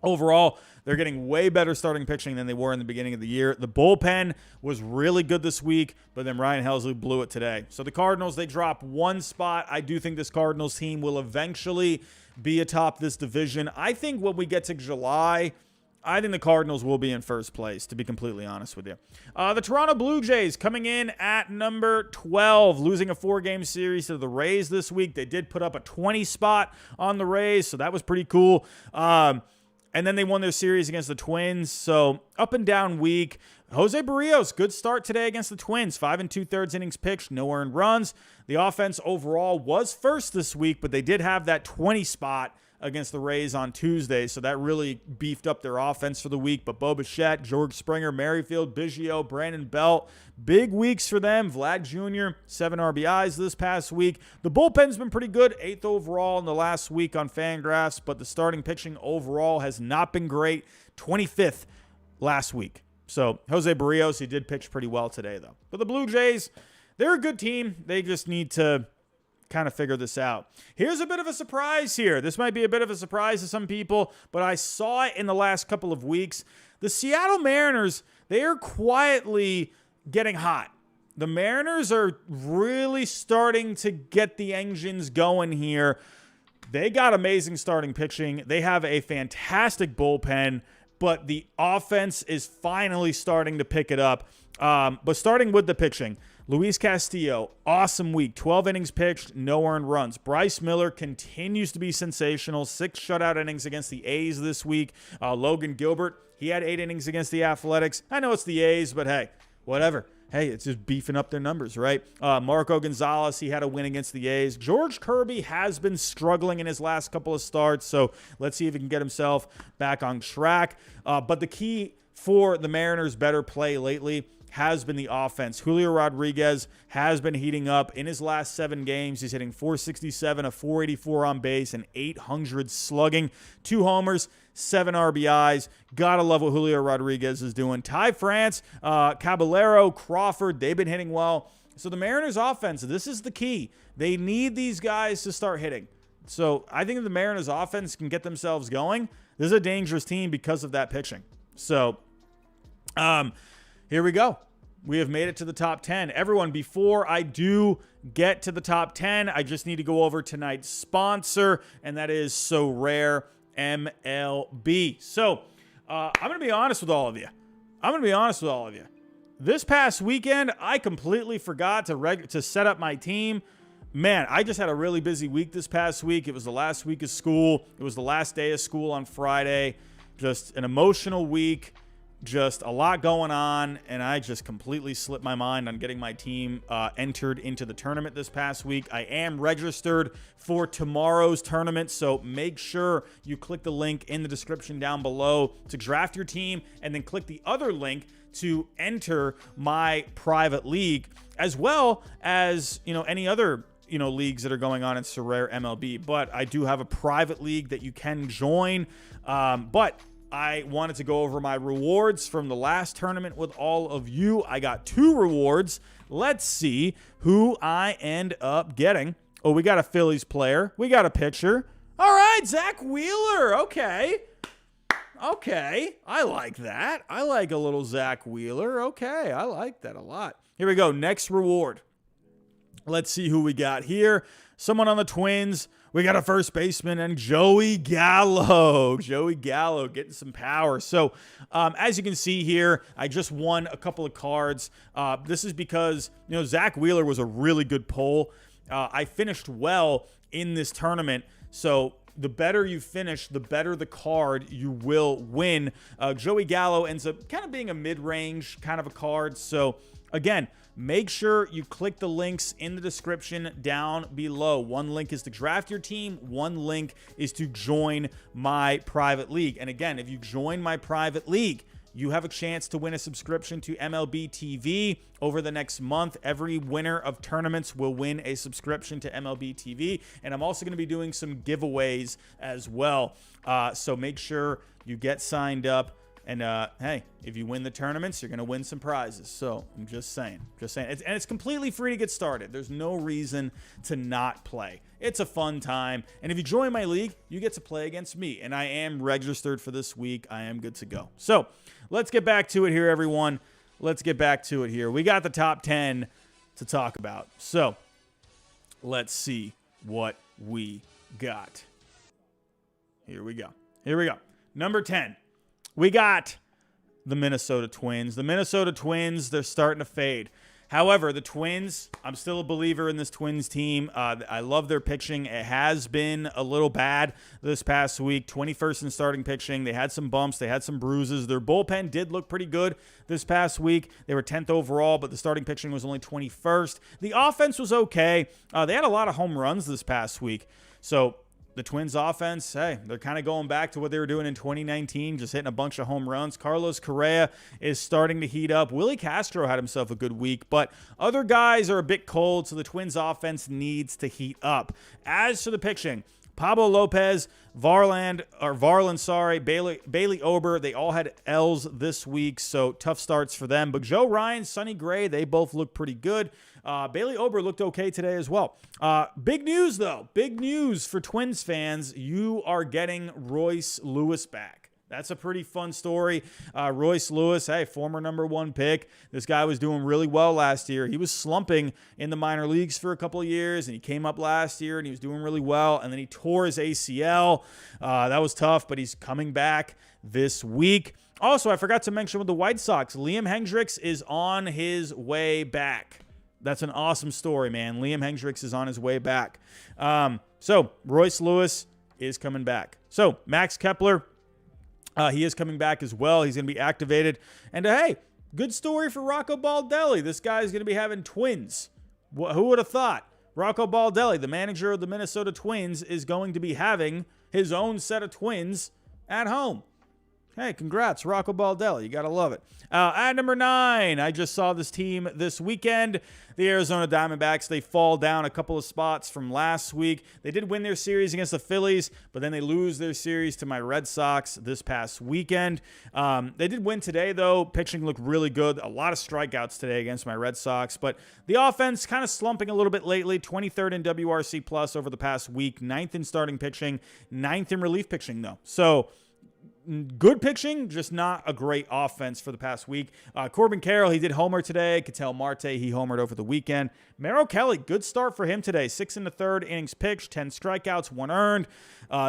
overall, they're getting way better starting pitching than they were in the beginning of the year. The bullpen was really good this week, but then Ryan Helsley blew it today. So the Cardinals, they dropped 1 spot. I do think this Cardinals team will eventually be atop this division. I think when we get to July, I think the Cardinals will be in first place, to be completely honest with you. The Toronto Blue Jays coming in at number 12, losing a 4-game series to the Rays this week. They did put up a 20 spot on the Rays, so that was pretty cool. And then they won their series against the Twins. So up and down week. Jose Barrios, good start today against the Twins. 5 2/3 innings pitched, no earned runs. The offense overall was first this week, but they did have that 20 spot against the Rays on Tuesday, so that really beefed up their offense for the week. But Bo Bichette, George Springer, Merrifield, Biggio, Brandon Belt, big weeks for them. Vlad Jr., 7 RBIs this past week. The bullpen's been pretty good, 8th overall in the last week on Fangraphs, but the starting pitching overall has not been great, 25th last week. So Jose Barrios, he did pitch pretty well today, though. But the Blue Jays, they're a good team. They just need to kind of figure this out. Here's a bit of a surprise here. This might be a bit of a surprise to some people, but I saw it in the last couple of weeks. The Seattle Mariners, they are quietly getting hot. The Mariners are really starting to get the engines going here. They got amazing starting pitching. They have a fantastic bullpen, but the offense is finally starting to pick it up. But starting with the pitching, Luis Castillo, awesome week. 12 innings pitched, no earned runs. Bryce Miller continues to be sensational. 6 shutout innings against the A's this week. Logan Gilbert, he had 8 innings against the Athletics. I know it's the A's, but hey, whatever. hey, it's just beefing up their numbers, right? Marco Gonzalez, he had a win against the A's. George Kirby has been struggling in his last couple of starts, so let's see if he can get himself back on track. But the key for the Mariners' better play lately has been the offense. Julio Rodriguez has been heating up. In his last 7 games, he's hitting .467, a .484 on base, and .800 slugging. 2 homers, 7 RBIs. Gotta love what Julio Rodriguez is doing. Ty France, Caballero, Crawford, they've been hitting well. So the Mariners' offense, this is the key. They need these guys to start hitting. So I think if the Mariners' offense can get themselves going, this is a dangerous team because of that pitching. So here we go. We have made it to the top 10. Everyone, before I do get to the top 10, I just need to go over tonight's sponsor, and that is Sorare MLB. So I'm going to be honest with all of you. This past weekend, I completely forgot to set up my team. Man, I just had a really busy week this past week. It was the last week of school. It was the last day of school on Friday. Just an emotional week. Just a lot going on, and I just completely slipped my mind on getting my team entered into the tournament this past week. I am registered for tomorrow's tournament, so make sure you click the link in the description down below to draft your team, and then click the other link to enter my private league, as well as, any other leagues that are going on in Sorare MLB. But I do have a private league that you can join, but I wanted to go over my rewards from the last tournament with all of you. I got 2 rewards. Let's see who I end up getting. Oh, we got a Phillies player. We got a pitcher. All right, Zach Wheeler. Okay. I like that. I like a little Zach Wheeler. Okay, I like that a lot. Here we go. Next reward. Let's see who we got here. Someone on the Twins. We got a first baseman and Joey Gallo. Joey Gallo getting some power. So as you can see here, I just won a couple of cards. This is because, Zach Wheeler was a really good pull. I finished well in this tournament. So the better you finish, the better the card you will win. Joey Gallo ends up kind of being a mid-range kind of a card. So again, make sure you click the links in the description down below. 1 link is to draft your team. 1 link is to join my private league. And again, if you join my private league, you have a chance to win a subscription to MLB TV over the next month. Every winner of tournaments will win a subscription to MLB TV. And I'm also going to be doing some giveaways as well. So make sure you get signed up. And, hey, if you win the tournaments, you're going to win some prizes. So I'm just saying. It's completely free to get started. There's no reason to not play. It's a fun time. And if you join my league, you get to play against me. And I am registered for this week. I am good to go. So let's get back to it here, everyone. Let's get back to it here. We got the top 10 to talk about. So let's see what we got. Here we go. Number 10. We got the Minnesota Twins. The Minnesota Twins, they're starting to fade. However, the Twins, I'm still a believer in this Twins team. I love their pitching. It has been a little bad this past week. 21st in starting pitching. They had some bumps. They had some bruises. Their bullpen did look pretty good this past week. They were 10th overall, but the starting pitching was only 21st. The offense was okay. They had a lot of home runs this past week. So the Twins offense, hey, they're kind of going back to what they were doing in 2019, just hitting a bunch of home runs. Carlos Correa is starting to heat up. Willie Castro had himself a good week, but other guys are a bit cold, so the Twins offense needs to heat up. As for the pitching, Pablo Lopez, Bailey Ober, they all had L's this week, so tough starts for them. But Joe Ryan, Sonny Gray, they both look pretty good. Bailey Ober looked okay today as well. Big news, though. Big news for Twins fans. You are getting Royce Lewis back. That's a pretty fun story. Royce Lewis, hey, former #1 pick. This guy was doing really well last year. He was slumping in the minor leagues for a couple of years, and he came up last year, and he was doing really well, and then he tore his ACL. That was tough, but he's coming back this week. Also, I forgot to mention with the White Sox, Liam Hendriks is on his way back. That's an awesome story, man. Liam Hendriks is on his way back. So Royce Lewis is coming back. So Max Kepler, he is coming back as well. He's going to be activated. And hey, Good story for Rocco Baldelli. This guy's going to be having twins. Who would have thought? Rocco Baldelli, the manager of the Minnesota Twins, is going to be having his own set of twins at home. Hey, congrats, Rocco Baldelli. You got to love it. At number 9, I just saw this team this weekend. The Arizona Diamondbacks, they fall down a couple of spots from last week. They did win their series against the Phillies, but then they lose their series to my Red Sox this past weekend. They did win today, though. Pitching looked really good. A lot of strikeouts today against my Red Sox, but the offense kind of slumping a little bit lately. 23rd in WRC plus over the past week. 9th in starting pitching. 9th in relief pitching, though. So good pitching, just not a great offense for the past week. Corbin Carroll, he did homer today. Ketel Marte, he homered over the weekend. Merrill Kelly, good start for him today. 6 in the third, innings pitched, 10 strikeouts, 1 earned.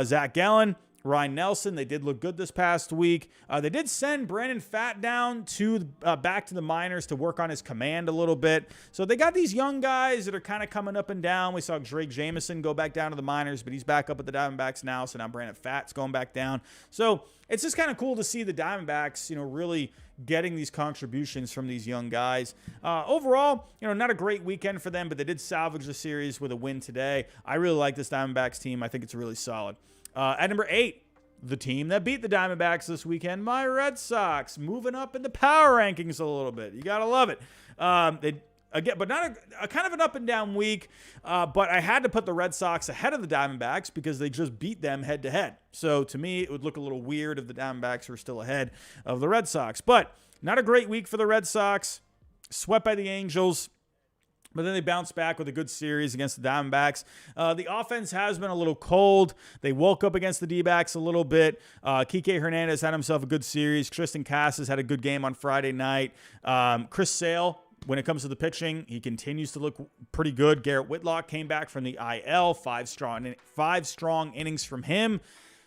Zach Gallen, Ryan Nelson, they did look good this past week. They did send Brandon Pfaadt down to back to the minors to work on his command a little bit. So they got these young guys that are kind of coming up and down. We saw Drake Jameson go back down to the minors, but he's back up at the Diamondbacks now. So now Brandon Pfaadt's going back down. So it's just kind of cool to see the Diamondbacks, really getting these contributions from these young guys. Overall, not a great weekend for them, but they did salvage the series with a win today. I really like this Diamondbacks team. I think it's really solid. At number 8, the team that beat the Diamondbacks this weekend, my Red Sox, moving up in the power rankings a little bit. You got to love it. But not a kind of an up and down week. But I had to put the Red Sox ahead of the Diamondbacks because they just beat them head to head. So to me, it would look a little weird if the Diamondbacks were still ahead of the Red Sox. But not a great week for the Red Sox. Swept by the Angels. But then they bounced back with a good series against the Diamondbacks. The offense has been a little cold. They woke up against the D-backs a little bit. Kike Hernandez had himself a good series. Tristan Casas had a good game on Friday night. Chris Sale, when it comes to the pitching, he continues to look pretty good. Garrett Whitlock came back from the IL. 5 strong innings from him.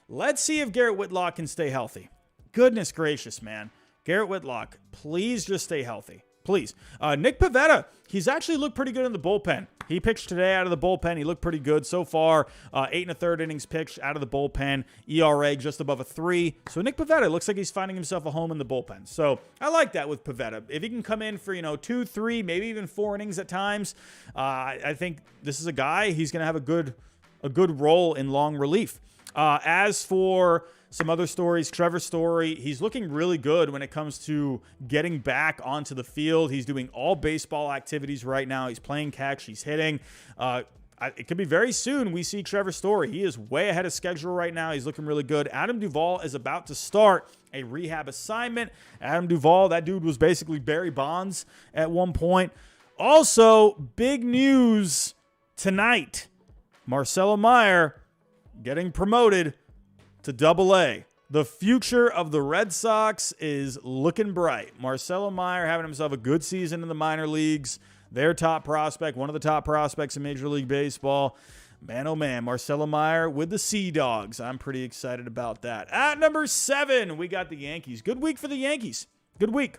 Let's see if Garrett Whitlock can stay healthy. Goodness gracious, man. Garrett Whitlock, please just stay healthy. Please. Nick Pivetta, he's actually looked pretty good in the bullpen. He pitched today out of the bullpen. He looked pretty good so far. 8 1/3 innings pitched out of the bullpen. ERA just above a 3. So Nick Pivetta looks like he's finding himself a home in the bullpen. So I like that with Pivetta. If he can come in for 2, 3, maybe even 4 innings at times, I think this is a guy. He's going to have a good role in long relief. As for some other stories, Trevor Story, he's looking really good when it comes to getting back onto the field. He's doing all baseball activities right now. He's playing catch. He's hitting. It could be very soon we see Trevor Story. He is way ahead of schedule right now. He's looking really good. Adam Duvall is about to start a rehab assignment. Adam Duvall, that dude was basically Barry Bonds at one point. Also, big news tonight. Marcelo Meyer getting promoted to Double-A. The future of the Red Sox is looking bright. Marcelo Meyer having himself a good season in the minor leagues. Their top prospect, one of the top prospects in Major League Baseball. Man, oh man, Marcelo Meyer with the Sea Dogs. I'm pretty excited about that. At number 7, we got the Yankees. Good week for the Yankees. Good week.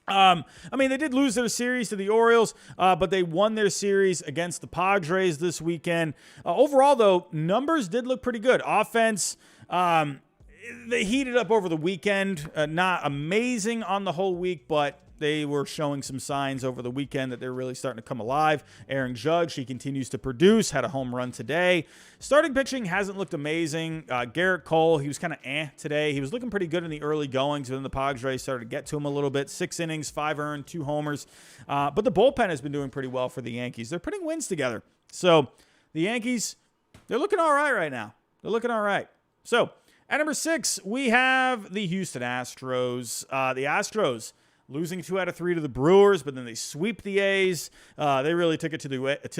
They did lose their series to the Orioles, but they won their series against the Padres this weekend. Overall, though, numbers did look pretty good. Offense, they heated up over the weekend. Not amazing on the whole week, but they were showing some signs over the weekend that they're really starting to come alive. Aaron Judge, he continues to produce, had a home run today. Starting pitching hasn't looked amazing. Garrett Cole, he was kind of today. He was looking pretty good in the early goings, but then the Padres started to get to him a little bit. 6 innings, 5 earned, 2 homers. But the bullpen has been doing pretty well for the Yankees. They're putting wins together. So the Yankees, they're looking all right now. They're looking all right. So at number 6, we have the Houston Astros. The Astros losing 2 out of 3 to the Brewers, but then they sweep the A's. They really took it to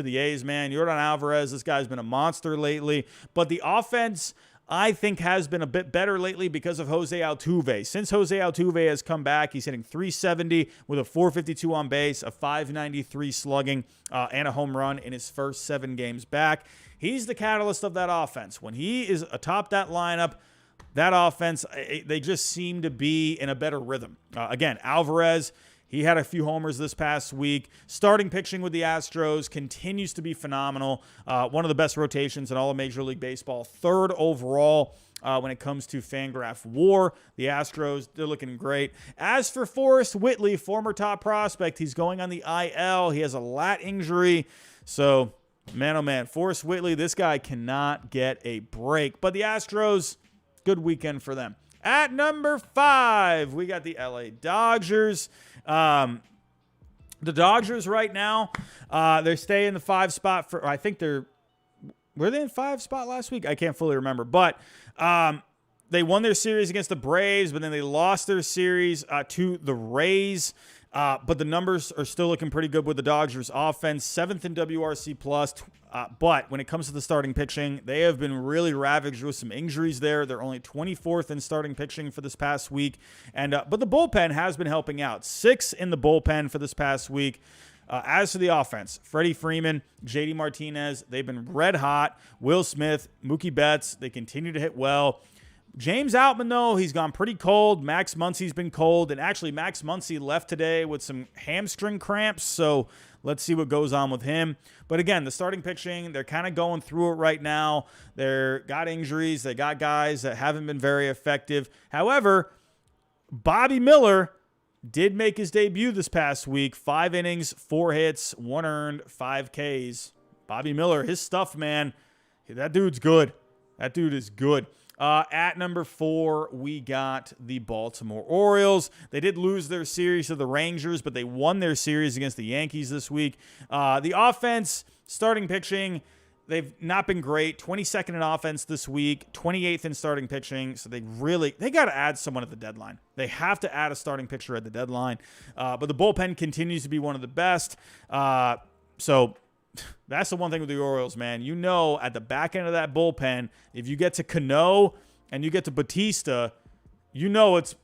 the A's, man. Yordan Alvarez, this guy's been a monster lately. But the offense, I think, has been a bit better lately because of Jose Altuve. Since Jose Altuve has come back, he's hitting .370 with a .452 on base, a .593 slugging, and a home run in his first 7 games back. He's the catalyst of that offense. When he is atop that lineup, that offense, they just seem to be in a better rhythm. Again, Alvarez, he had a few homers this past week. Starting pitching with the Astros continues to be phenomenal. One of the best rotations in all of Major League Baseball. 3rd overall. when it comes to Fangraph WAR. The Astros, they're looking great. As for Forrest Whitley, former top prospect, he's going on the IL. He has a lat injury. So, man, oh man, Forrest Whitley, this guy cannot get a break. But the Astros, good weekend for them. At number 5, we got the LA Dodgers. The Dodgers right now, they stay in the 5 spot for, I think were they in 5 spot last week? I can't fully remember. But they won their series against the Braves, but then they lost their series to the Rays. But the numbers are still looking pretty good with the Dodgers offense, 7th in WRC+. But when it comes to the starting pitching, they have been really ravaged with some injuries there. They're only 24th in starting pitching for this past week. But the bullpen has been helping out. 6th in the bullpen for this past week. As for the offense, Freddie Freeman, JD Martinez, they've been red hot. Will Smith, Mookie Betts, they continue to hit well. James Outman, though, he's gone pretty cold. Max Muncy's been cold. And actually, Max Muncy left today with some hamstring cramps. So let's see what goes on with him. But again, the starting pitching, they're kind of going through it right now. They've got injuries. They got guys that haven't been very effective. However, Bobby Miller did make his debut this past week. 5 innings, 4 hits, 1 earned, 5 Ks. Bobby Miller, his stuff, man. That dude's good. That dude is good. At number 4, we got the Baltimore Orioles. They did lose their series to the Rangers, but they won their series against the Yankees this week. The offense, starting pitching, they've not been great. 22nd in offense this week, 28th in starting pitching. So they got to add someone at the deadline. They have to add a starting pitcher at the deadline. But the bullpen continues to be one of the best. So that's the one thing with the Orioles, man. You know, at the back end of that bullpen, if you get to Cano and you get to Batista, you know it's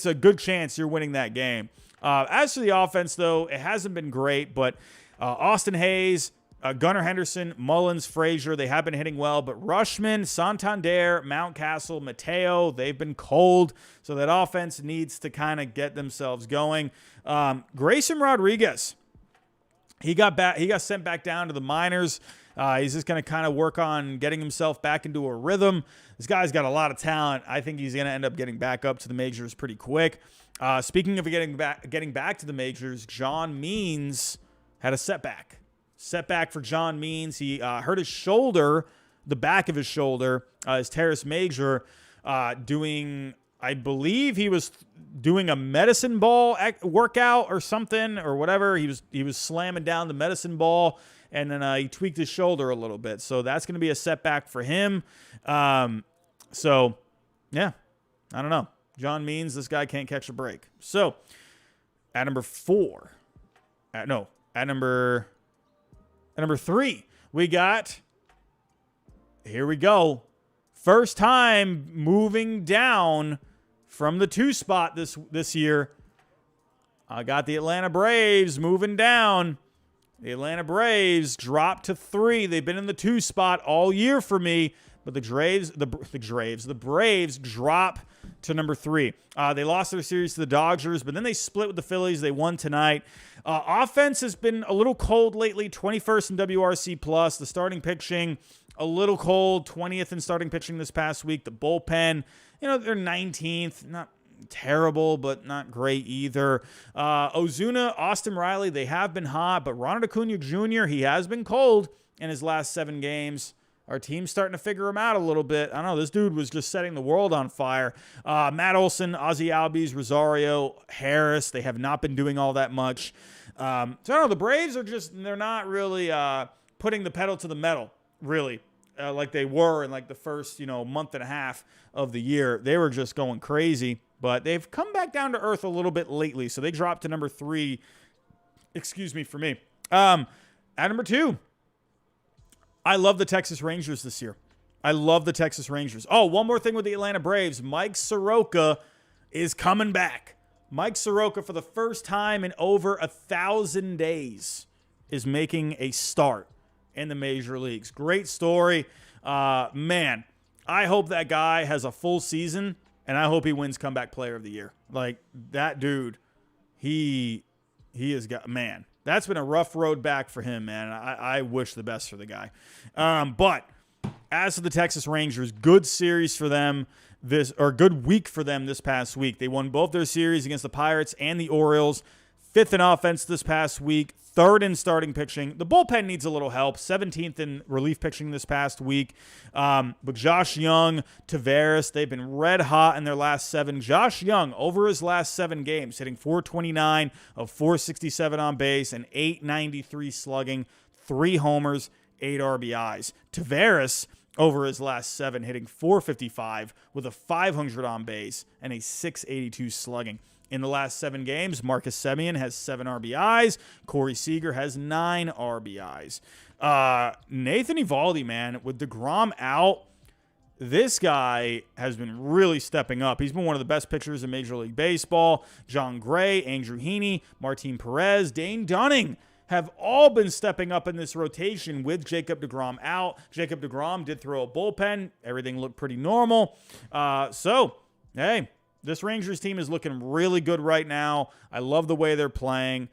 a good chance you're winning that game. As for the offense, though, it hasn't been great, but Austin Hayes, Gunnar Henderson, Mullins, Frazier, they have been hitting well, but Rushman, Santander, Mountcastle, Mateo, they've been cold, so that offense needs to kind of get themselves going. Grayson Rodriguez, He got sent back down to the minors. He's just going to kind of work on getting himself back into a rhythm. This guy's got a lot of talent. I think he's going to end up getting back up to the majors pretty quick. Speaking of getting back to the majors, John Means had a setback. Setback for John Means. He hurt his shoulder, the back of his shoulder, his teres major, I believe he was doing a medicine ball workout or something or whatever. He was slamming down the medicine ball, and then he tweaked his shoulder a little bit. So that's going to be a setback for him. So, yeah, I don't know. John Means, this guy can't catch a break. So, at number 3, we got, here we go, first time moving down from the 2 spot this year. I got the Atlanta Braves moving down. The Atlanta Braves dropped to 3. They've been in the 2 spot all year for me, but the Braves drop to number 3. They lost their series to the Dodgers, but then they split with the Phillies. They won tonight. Offense has been a little cold lately, 21st in WRC+. The starting pitching, a little cold, 20th in starting pitching this past week. The bullpen, they're 19th. Not terrible, but not great either. Ozuna, Austin Riley, they have been hot, but Ronald Acuna Jr., he has been cold in his last 7 games. Our team's starting to figure him out a little bit. I don't know. This dude was just setting the world on fire. Matt Olson, Ozzy Albies, Rosario, Harris, they have not been doing all that much. So I don't know. The Braves are they're not really putting the pedal to the metal, really, like they were in like the first, month and a half of the year. They were just going crazy, but they've come back down to earth a little bit lately. So they dropped to number 3. Excuse me for me. At number 2. I love the Texas Rangers this year. I love the Texas Rangers. Oh, one more thing with the Atlanta Braves. Mike Soroka is coming back. Mike Soroka, for the first time in over 1,000 days, is making a start in the major leagues. Great story. Man, I hope that guy has a full season, and I hope he wins Comeback Player of the Year. Like, that dude, he has got, man. That's been a rough road back for him, man. I wish the best for the guy. But As for the Texas Rangers, good series for them good week for them this past week. They won both their series against the Pirates and the Orioles. 5th in offense this past week, 3rd in starting pitching. The bullpen needs a little help. 17th in relief pitching this past week. But Josh Young, Taveras, they've been red hot in their last 7. Josh Young, over his last 7 games, hitting .429 of .467 on base and .893 slugging, 3 homers, 8 RBIs. Taveras, over his last 7, hitting .455 with a .500 on base and a .682 slugging. In the last 7 games, Marcus Semien has 7 RBIs. Corey Seager has 9 RBIs. Nathan Eovaldi, man, with DeGrom out, this guy has been really stepping up. He's been one of the best pitchers in Major League Baseball. John Gray, Andrew Heaney, Martin Perez, Dane Dunning have all been stepping up in this rotation with Jacob deGrom out. Jacob deGrom did throw a bullpen. Everything looked pretty normal. Hey, this Rangers team is looking really good right now. I love the way they're playing.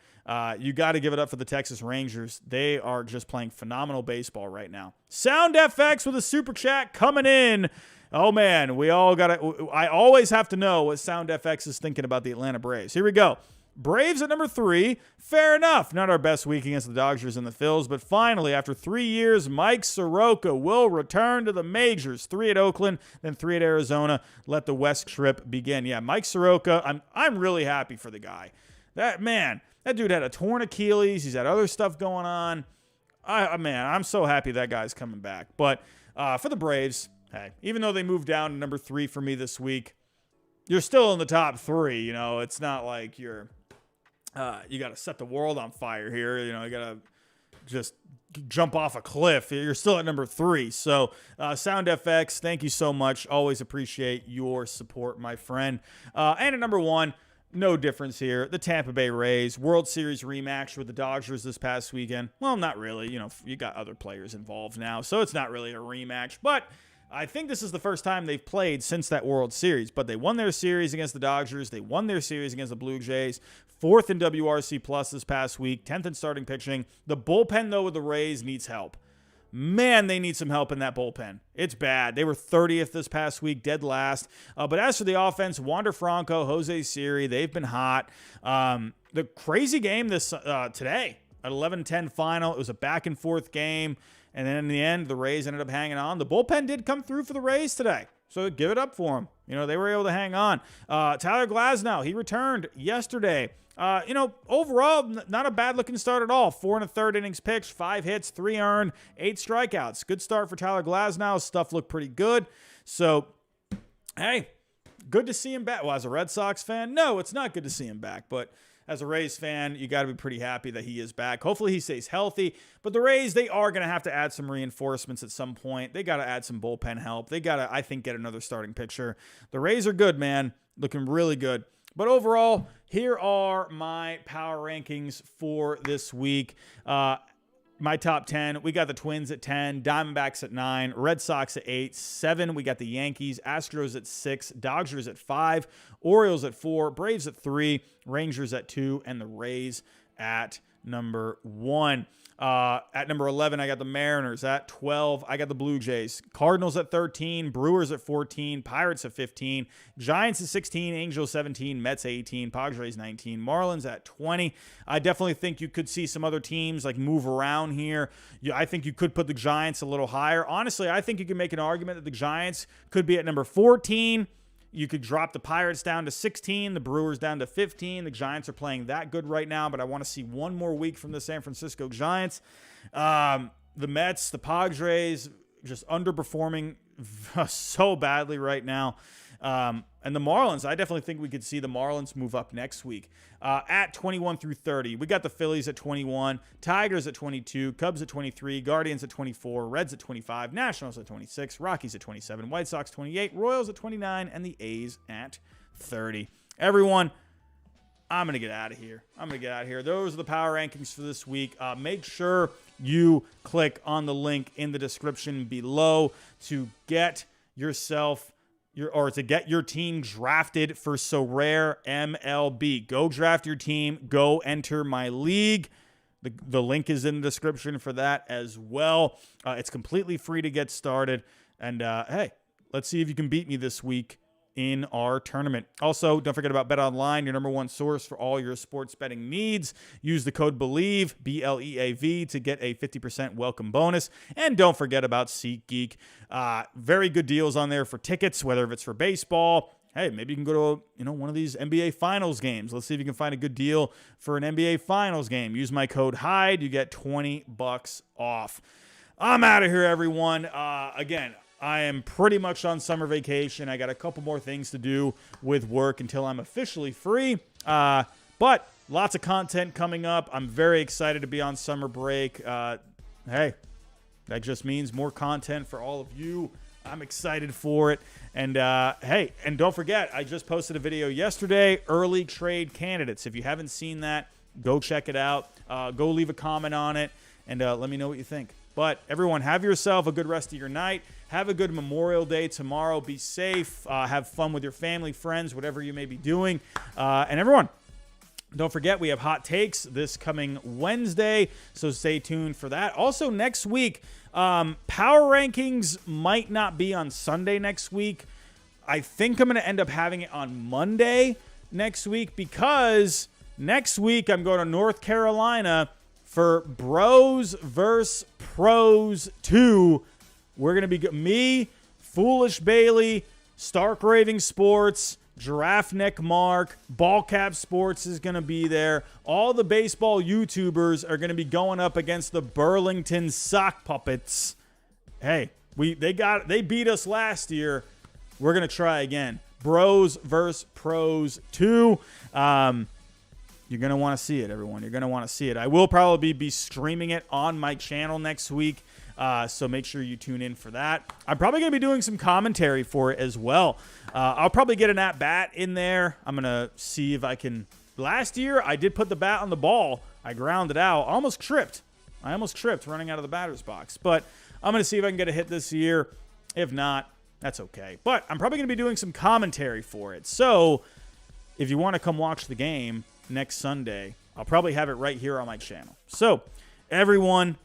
You got to give it up for the Texas Rangers. They are just playing phenomenal baseball right now. Sound FX with a super chat coming in. Oh, man, I always have to know what Sound FX is thinking about the Atlanta Braves. Here we go. Braves at number 3. Fair enough. Not our best week against the Dodgers and the Phils, but finally, after 3 years, Mike Soroka will return to the majors. 3 at Oakland, then 3 at Arizona. Let the West trip begin. Yeah, Mike Soroka, I'm really happy for the guy. That dude had a torn Achilles. He's had other stuff going on. I'm so happy that guy's coming back. But for the Braves, hey, even though they moved down to number 3 for me this week, you're still in the top 3. You know, it's not like you got to set the world on fire here. You know, you got to just jump off a cliff. You're still at number 3. So, Sound FX, thank you so much. Always appreciate your support, my friend. And at number 1, no difference here. The Tampa Bay Rays, World Series rematch with the Dodgers this past weekend. Well, not really. You know, you got other players involved now, so it's not really a rematch. But I think this is the first time they've played since that World Series, but they won their series against the Dodgers. They won their series against the Blue Jays. 4th in WRC plus this past week, 10th in starting pitching. The bullpen, though, with the Rays needs help. Man, they need some help in that bullpen. It's bad. They were 30th this past week, dead last. But as for the offense, Wander Franco, Jose Siri, they've been hot. The crazy game today, at 11-10 final, it was a back-and-forth game. And then in the end, the Rays ended up hanging on. The bullpen did come through for the Rays today. So give it up for them. You know, they were able to hang on. Tyler Glasnow, he returned yesterday. Overall, not a bad-looking start at all. 4 1/3 innings pitched, 5 hits, 3 earned, 8 strikeouts. Good start for Tyler Glasnow. Stuff looked pretty good. So, hey, good to see him back. Well, as a Red Sox fan, no, it's not good to see him back. But as a Rays fan, you got to be pretty happy that he is back. Hopefully he stays healthy. But the Rays, they are going to have to add some reinforcements at some point. They got to add some bullpen help. They got to, I think, get another starting pitcher. The Rays are good, man. Looking really good. But overall, here are my power rankings for this week. My top 10, we got the Twins at 10, Diamondbacks at 9, Red Sox at 8, 7, we got the Yankees, Astros at 6, Dodgers at 5, Orioles at 4, Braves at 3, Rangers at 2, and the Rays at number 1. At number 11, I got the Mariners. At 12, I got the Blue Jays. Cardinals at 13, Brewers at 14, Pirates at 15, Giants at 16, Angels 17, Mets 18, Padres 19, Marlins at 20. I definitely think you could see some other teams like move around here. I think you could put the Giants a little higher. Honestly, I think you can make an argument that the Giants could be at number 14. You could drop the Pirates down to 16, the Brewers down to 15. The Giants are playing that good right now, but I want to see one more week from the San Francisco Giants. The Mets, the Padres, just underperforming so badly right now. And the Marlins, I definitely think we could see the Marlins move up next week. At 21 through 30, we got the Phillies at 21, Tigers at 22, Cubs at 23, Guardians at 24, Reds at 25, Nationals at 26, Rockies at 27, White Sox 28, Royals at 29, and the A's at 30. Everyone, I'm going to get out of here. Those are the power rankings for this week. Make sure you click on the link in the description below to get yourself to get your team drafted for Sorare MLB. Go draft your team. Go enter my league. The link is in the description for that as well. It's completely free to get started. And hey, let's see if you can beat me this week in our tournament. Also, don't forget about BetOnline, your number one source for all your sports betting needs. Use the code BLEAV, BLEAV, to get a 50% welcome bonus. And don't forget about SeatGeek. Very good deals on there for tickets, whether if it's for baseball. Hey, maybe you can go to one of these NBA Finals games. Let's see if you can find a good deal for an NBA Finals game. Use my code Hyde. You get $20 off. I'm out of here, everyone. Again, I am pretty much on summer vacation. I got a couple more things to do with work until I'm officially free. But lots of content coming up. I'm very excited to be on summer break. Hey, that just means more content for all of you. I'm excited for it. And hey, and don't forget, I just posted a video yesterday, early trade candidates. If you haven't seen that, go check it out. Go leave a comment on it and let me know what you think. But everyone, have yourself a good rest of your night. Have a good Memorial Day tomorrow. Be safe. Have fun with your family, friends, whatever you may be doing. And everyone, don't forget, we have hot takes this coming Wednesday, so stay tuned for that. Also, next week, power rankings might not be on Sunday next week. I think I'm going to end up having it on Monday next week because next week I'm going to North Carolina for Bros vs. Pros 2. We're going to be me, Foolish Bailey, Stark Raving Sports, Giraffe Neck Mark, Ballcap Sports is going to be there. All the baseball YouTubers are going to be going up against the Burlington Sock Puppets. Hey, they beat us last year. We're going to try again. Bros vs. Pros 2. You're going to want to see it, everyone. You're going to want to see it. I will probably be streaming it on my channel next week. So make sure you tune in for that. I'm probably going to be doing some commentary for it as well. I'll probably get an at-bat in there. I'm going to see if I can. Last year, I did put the bat on the ball. I grounded out. I almost tripped running out of the batter's box. But I'm going to see if I can get a hit this year. If not, that's okay. But I'm probably going to be doing some commentary for it. So if you want to come watch the game next Sunday, I'll probably have it right here on my channel. So everyone,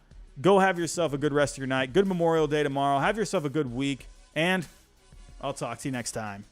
go have yourself a good rest of your night. Good Memorial Day tomorrow. Have yourself a good week. And I'll talk to you next time.